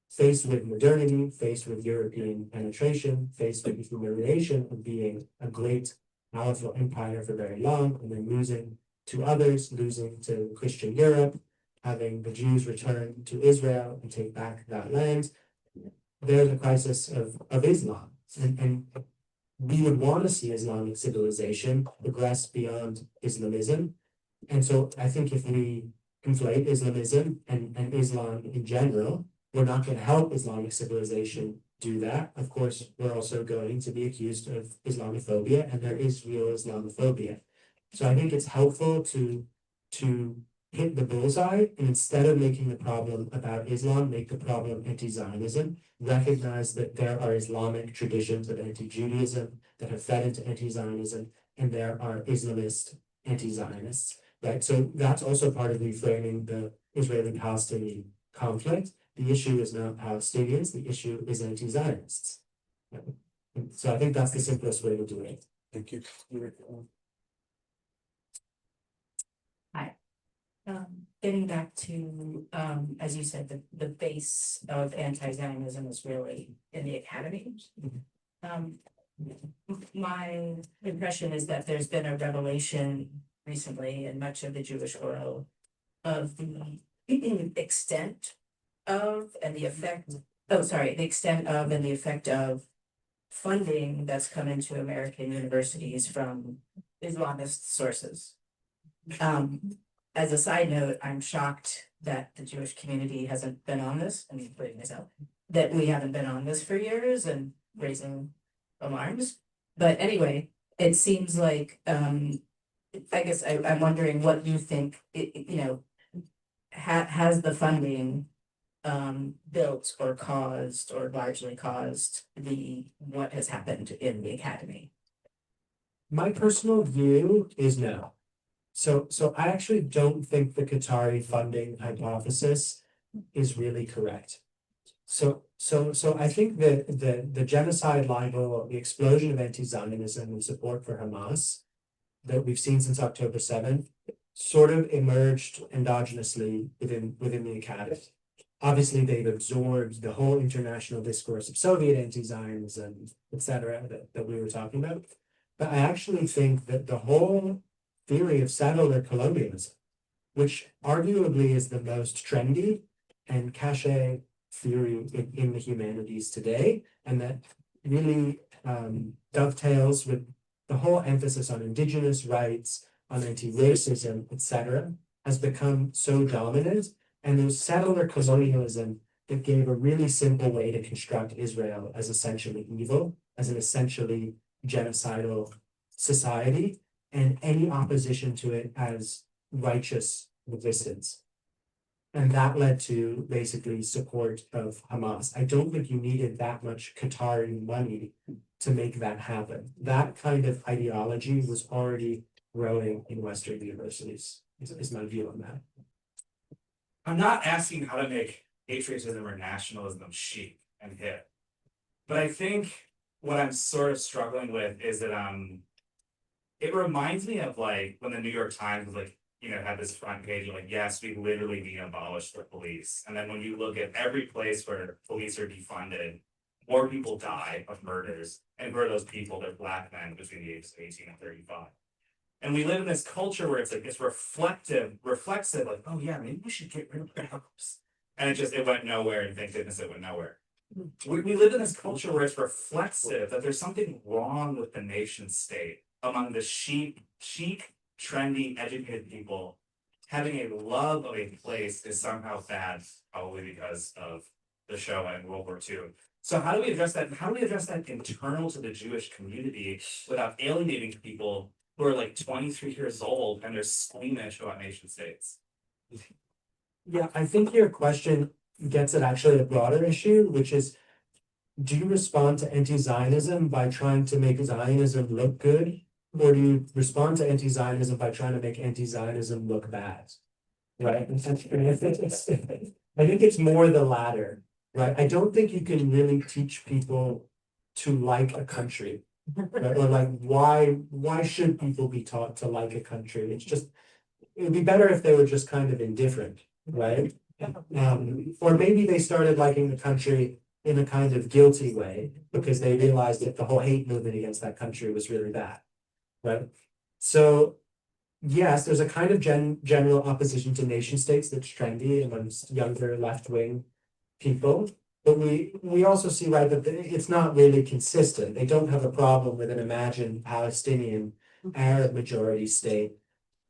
Faced with modernity, faced with European penetration, faced with the humiliation of being a great, powerful empire for very long, and then losing to others, losing to Christian Europe, having the Jews return to Israel and take back that land. There's a crisis of Islam. And we would want to see Islamic civilization progress beyond Islamism. And so I think if we conflate Islamism and Islam in general, we're not going to help Islamic civilization do that. Of course, we're also going to be accused of Islamophobia, and there is real Islamophobia. So I think it's helpful to hit the bullseye, and instead of making the problem about Islam, make the problem anti-Zionism. Recognize that there are Islamic traditions of anti-Judaism that have fed into anti-Zionism, and there are Islamist anti-Zionists, right? So that's also part of reframing the Israeli-Palestinian conflict. The issue is not Palestinians, the issue is anti-Zionists. So I think that's the simplest way to do it. Thank you. Getting back to, as you said, the base of anti-Zionism is really in the academy. My impression is that there's been a revelation recently in much of the Jewish world of the extent of and the effect, the extent of and the effect of funding that's come into American universities from Islamist sources. As a side note, I'm shocked that the Jewish community hasn't been on this, I mean, including myself, that we haven't been on this for years and raising alarms. But anyway, it seems like, I guess I'm wondering what you think, has the funding built or caused or largely caused what has happened in the academy? My personal view is no. So I actually don't think the Qatari funding hypothesis is really correct. So I think that the genocide libel, the explosion of anti-Zionism and support for Hamas that we've seen since October 7th sort of emerged endogenously within the academy. obviously they've absorbed the whole international discourse of Soviet anti-Zionism, et cetera, that we were talking about. But I actually think that the whole theory of settler colonialism, which arguably is the most trendy and cachet theory in the humanities today, and that really dovetails with the whole emphasis on indigenous rights, on anti-racism, etc., has become so dominant. And there's settler colonialism that gave a really simple way to construct Israel as essentially evil, as an essentially genocidal society, and any opposition to it as righteous resistance. And that led to basically support of Hamas. I don't think you needed that much Qatari money to make that happen. That kind of ideology was already growing in Western universities, is my view on that. I'm not asking how to make patriotism or nationalism chic and hip. But I think what I'm sort of struggling with is that it reminds me of like when the New York Times was like, you know, had this front page of like, yes, we literally need to abolish the police. And then when you look at every place where police are defunded, more people die of murders. And for those people, they're Black men between the ages of 18 and 35. And we live in this culture where it's like it's reflexive, like, oh yeah, maybe we should get rid of cops. And it went nowhere, and thank goodness it went nowhere. We live in this culture where it's reflexive that there's something wrong with the nation state among the chic, trendy, educated people. Having a love of a place is somehow bad, probably because of the show and World War II. So how do we address that? How do we address that internal to the Jewish community without alienating people who are like 23 years old and they're squeamish about nation states? Yeah, I think your question gets at actually a broader issue, which is, do you respond to anti-Zionism by trying to make Zionism look good? Or do you respond to anti-Zionism by trying to make anti-Zionism look bad? Right? And I think it's more the latter, right? I don't think you can really teach people to like a country. Right? Or like why should people be taught to like a country? It's just, it would be better if they were just kind of indifferent, right? Or maybe they started liking the country in a kind of guilty way because they realized that the whole hate movement against that country was really bad, right? So yes, there's a kind of general opposition to nation states that's trendy amongst younger left-wing people. But we also see, right, that it's not really consistent. They don't have a problem with an imagined Palestinian Arab majority state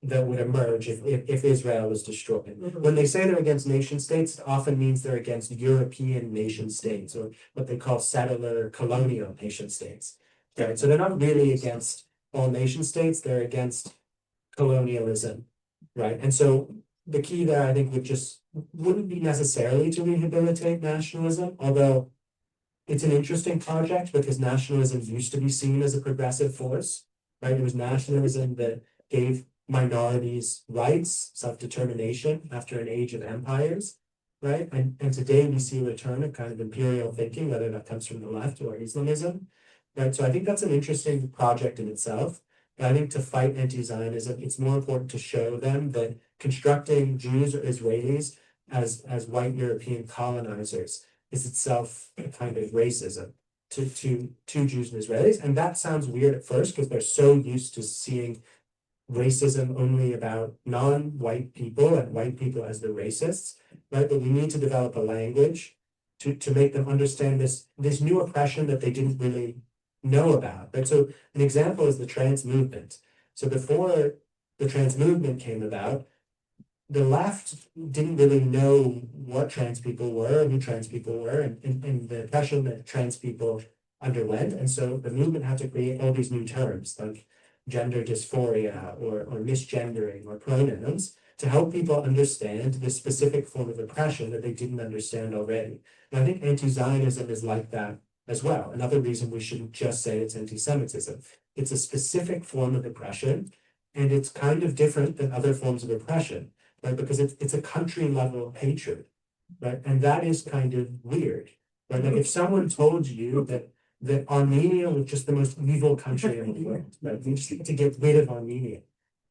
that would emerge if Israel was destroyed. When they say they're against nation states, it often means they're against European nation states, or what they call settler colonial nation states. Right? So they're not really against all nation states, they're against colonialism, right? And so the key there, I think, wouldn't be necessarily to rehabilitate nationalism, although it's an interesting project because nationalism used to be seen as a progressive force, right? It was nationalism that gave minorities rights, self-determination after an age of empires, right? And today we see a return of kind of imperial thinking, whether that comes from the left or Islamism, right? So I think that's an interesting project in itself. But I think to fight anti-Zionism, it's more important to show them that constructing Jews or Israelis as white European colonizers is itself a kind of racism to Jews and Israelis. And that sounds weird at first because they're so used to seeing racism only about non-white people and white people as the racists, right? But we need to develop a language to make them understand this new oppression that they didn't really know about, right? So an example is the trans movement. So before the trans movement came about, the left didn't really know what trans people were, who trans people were, and the oppression that trans people underwent. And so the movement had to create all these new terms like gender dysphoria or misgendering or pronouns to help people understand this specific form of oppression that they didn't understand already. And I think anti-Zionism is like that as well. Another reason we shouldn't just say it's anti-Semitism. It's a specific form of oppression, and it's kind of different than other forms of oppression, right? Because it's a country level hatred, right? And that is kind of weird, right? Like if someone told you that Armenia was just the most evil country in the world, right? We just need to get rid of Armenia.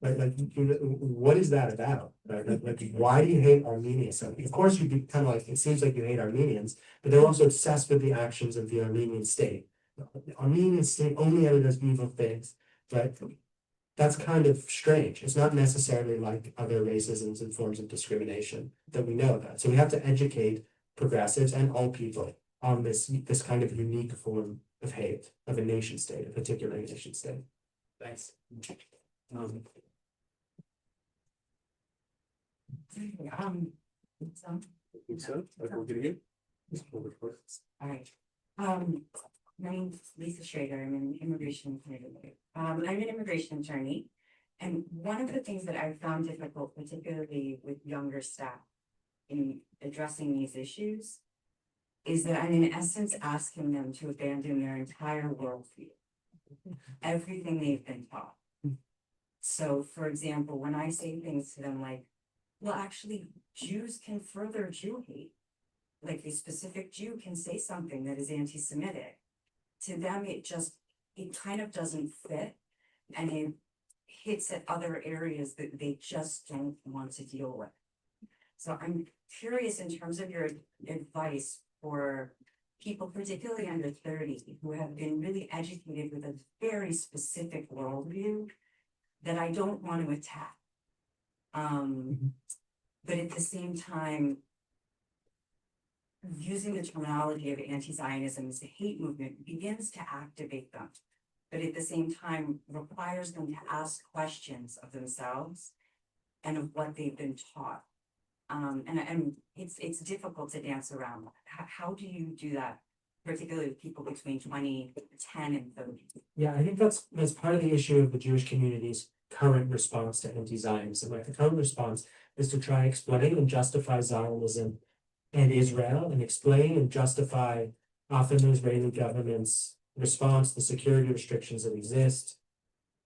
Like, what is that about? Right? Like, why do you hate Armenians? So, of course, you'd be kind of like, it seems like you hate Armenians, but they're also obsessed with the actions of the Armenian state. The Armenian state only ever does evil things, right? That's kind of strange. It's not necessarily like other racisms and forms of discrimination that we know about. So we have to educate progressives and all people on this kind of unique form of hate of a nation state, a particular nation state. Thanks. Alright, my name's Lisa Schrader, I'm an immigration attorney. I'm an immigration attorney. And one of the things that I've found difficult, particularly with younger staff in addressing these issues, is that I'm in essence asking them to abandon their entire worldview, everything they've been taught. So, for example, when I say things to them like, well, actually, Jews can further Jew hate. Like a specific Jew can say something that is anti-Semitic. To them, it kind of doesn't fit, and it hits at other areas that they just don't want to deal with. So I'm curious in terms of your advice for people, particularly under 30, who have been really educated with a very specific worldview that I don't want to attack. But at the same time, using the terminology of anti-Zionism as a hate movement begins to activate them, but at the same time requires them to ask questions of themselves and of what they've been taught. And it's difficult to dance around. How do you do that, particularly with people between 10 and 30? Yeah, I think that's part of the issue of the Jewish community's current response to anti-Zionism. Like the current response is to try explain and justify Zionism and Israel, and explain and justify often the Israeli government's response, the security restrictions that exist.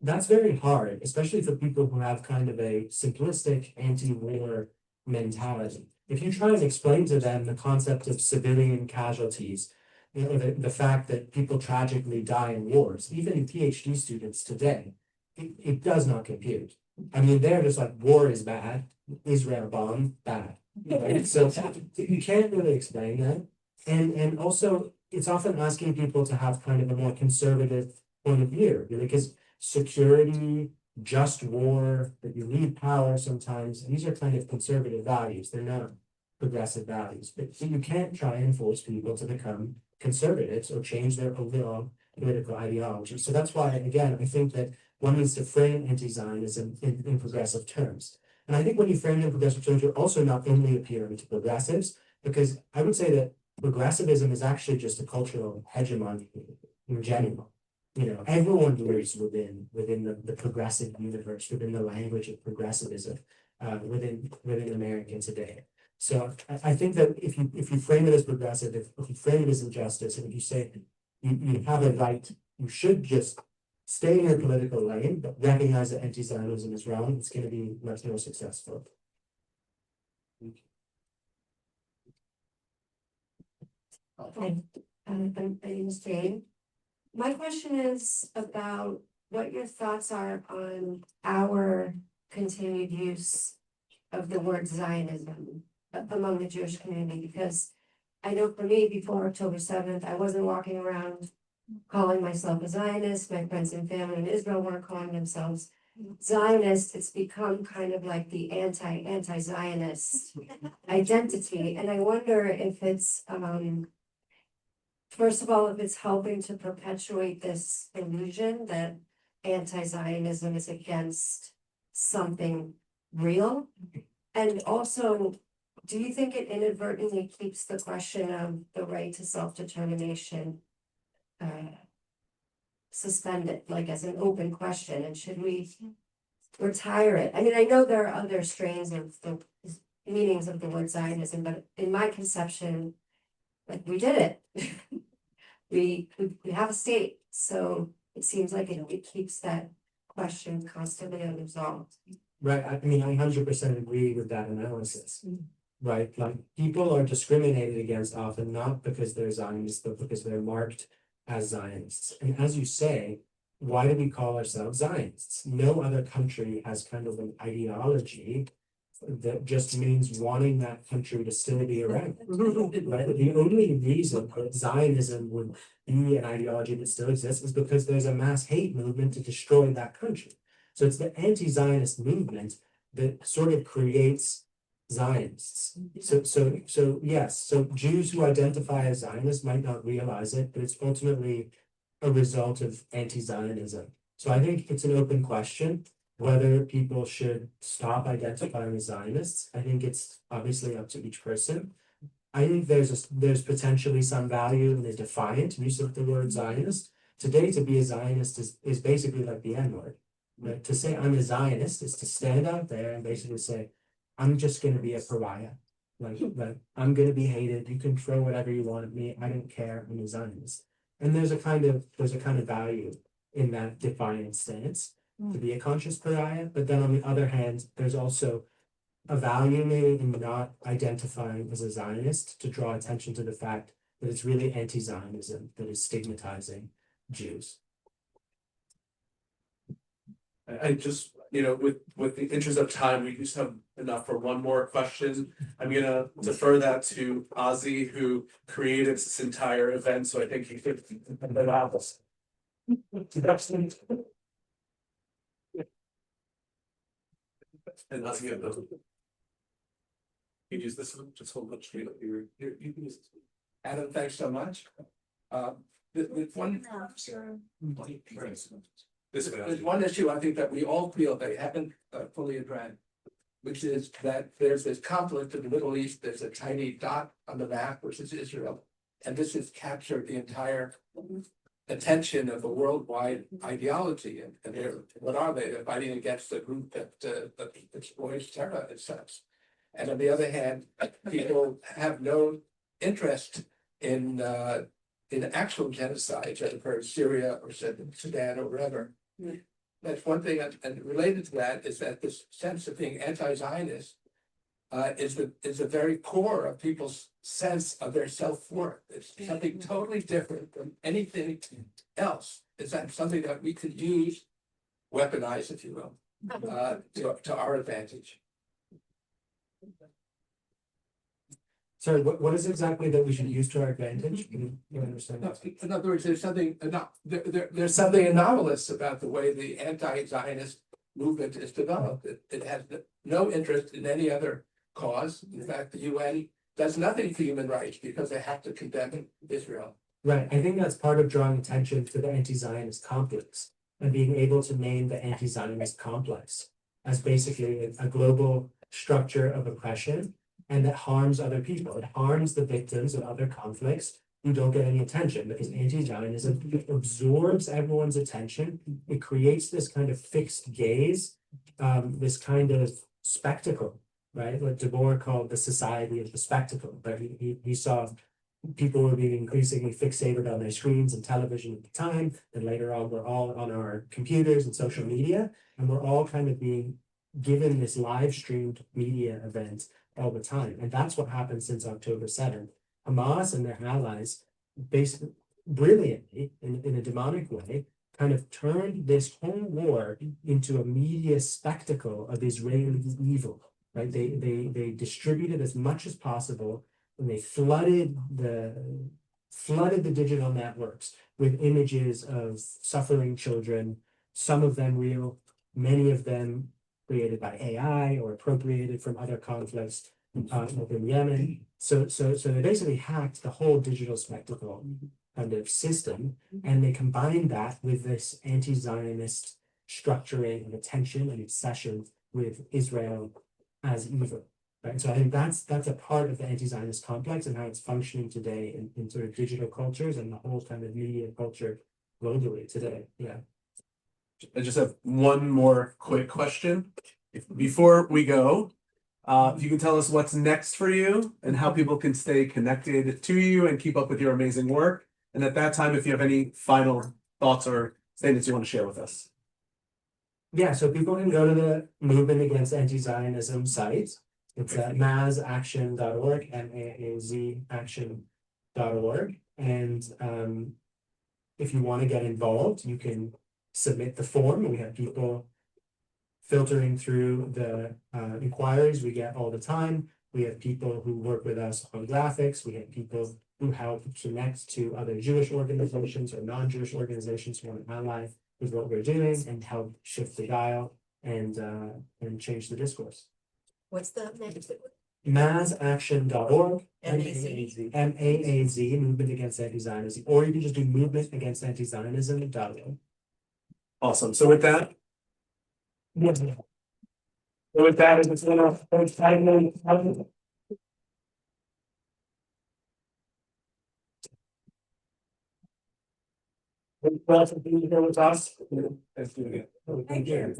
That's very hard, especially for people who have kind of a simplistic anti-war mentality. If you try and explain to them the concept of civilian casualties, you know, the fact that people tragically die in wars, even PhD students today, it does not compute. I mean, they're just like, war is bad, Israel bomb, bad. Right? So you can't really explain that. And also it's often asking people to have kind of a more conservative point of view, because security, just war, that you need power sometimes, these are kind of conservative values. They're not progressive values. But you can't try and force people to become conservatives or change their overall political ideology. So that's why, again, I think that one needs to frame anti-Zionism in progressive terms. And I think when you frame it in progressive terms, you're also not only appealing to progressives, because I would say that progressivism is actually just a cultural hegemony in general. You know, everyone lives within the progressive universe, within the language of progressivism, within America today. So I think that if you frame it as progressive, if you frame it as injustice, and if you say you have a right, you should just stay in your political lane, but recognize that anti-Zionism is wrong, it's going to be much more successful. Okay, my name is Jane. My question is about what your thoughts are on our continued use of the word Zionism among the Jewish community, because I know for me, before October 7th, I wasn't walking around calling myself a Zionist. My friends and family in Israel weren't calling themselves Zionist. It's become kind of like the anti-Zionist identity. And I wonder if it's, first of all, if it's helping to perpetuate this illusion that anti-Zionism is against something real. And also, do you think it inadvertently keeps the question of the right to self-determination suspended, like as an open question, and should we retire it? I mean, I know there are other strains of the meanings of the word Zionism, but in my conception, like we did it. we have a state, so it seems like it keeps that question constantly unresolved. Right, I mean, I 100% agree with that analysis. Right, like people are discriminated against often not because they're Zionists, but because they're marked as Zionists. And as you say, why do we call ourselves Zionists? No other country has kind of an ideology that just means wanting that country to still be around. Right? The only reason that Zionism would be an ideology that still exists is because there's a mass hate movement to destroy that country. So it's the anti-Zionist movement that sort of creates Zionists. So yes, so Jews who identify as Zionists might not realize it, but it's ultimately a result of anti-Zionism. So I think it's an open question whether people should stop identifying as Zionists. I think it's obviously up to each person. I think there's potentially some value in the defiant use of the word Zionist. Today, to be a Zionist is basically like the N-word. Right? To say I'm a Zionist is to stand out there and basically say, I'm just going to be a pariah. Like I'm going to be hated. You can throw whatever you want at me. I don't care. I'm a Zionist. And there's a kind of value in that defiant stance to be a conscious pariah. But then on the other hand, there's also a value maybe in not identifying as a Zionist to draw attention to the fact that it's really anti-Zionism that is stigmatizing Jews. I just, with the interest of time, we just have enough for one more question. I'm gonna defer that to Ozzy, who created this entire event, so I think he could allow us. And Ozzy, you use this one, just hold much, you can use this one. Adam, thanks so much. There's one issue I think that we all feel they haven't fully addressed, which is that there's this conflict in the Middle East. There's a tiny dot on the map, which is Israel, and this has captured the entire attention of a worldwide ideology. And what are they? They're fighting against the group that exploits terror and such. And on the other hand, people have no interest in actual genocides that occur in Syria or Sudan or wherever. That's one thing, and related to that is that this sense of being anti-Zionist is the very core of people's sense of their self-worth. It's something totally different from anything else. It's something that we could use, weaponize, if you will, to our advantage. Sorry, what is exactly that we should use to our advantage? You understand? In other words, there's something there's something anomalous about the way the anti-Zionist movement is developed. It has no interest in any other cause. In fact, the UN does nothing for human rights because they have to condemn Israel. Right. I think that's part of drawing attention to the anti-Zionist complex and being able to name the anti-Zionist complex as basically a global structure of oppression. And that harms other people. It harms the victims of other conflicts who don't get any attention because anti-Zionism absorbs everyone's attention. It creates this kind of fixed gaze, this kind of spectacle, right? What Édouard called the society of the spectacle. But he saw people were being increasingly fixated on their screens and television at the time. And later on, we're all on our computers and social media. And we're all kind of being given this live streamed media event all the time. And that's what happened since October 7th. Hamas and their allies, basically brilliantly, in a demonic way, kind of turned this whole war into a media spectacle of Israeli evil. Right? They distributed as much as possible, and they flooded the digital networks with images of suffering children, some of them real, many of them created by AI or appropriated from other conflicts in Yemen. So they basically hacked the whole digital spectacle kind of system, and they combined that with this anti-Zionist structuring and attention and obsession with Israel as evil. Right. So I think that's a part of the anti-Zionist complex and how it's functioning today in sort of digital cultures and the whole kind of media culture globally today. Yeah. I just have one more quick question. Before we go, if you can tell us what's next for you and how people can stay connected to you and keep up with your amazing work. And at that time, if you have any final thoughts or statements you want to share with us. Yeah, so people can go to the Movement Against Anti-Zionism site. It's at maazaction.org, maazaction.org. And if you want to get involved, you can submit the form. We have people filtering through the inquiries we get all the time. We have people who work with us on graphics. We have people who help connect to other Jewish organizations or non-Jewish organizations who want to ally with what we're doing and help shift the dial and change the discourse. What's the name? Maasaction.org, MAZ. MAAZ, Movement Against Anti-Zionism, or you can just do Movement Against Anti-Zionism.org. Awesome. So with that. So with that, it's been a 5 minutes. Thank you for being here with us. Thank you.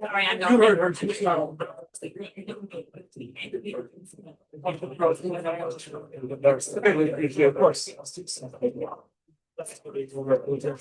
Sorry, I'm You heard her. Of course.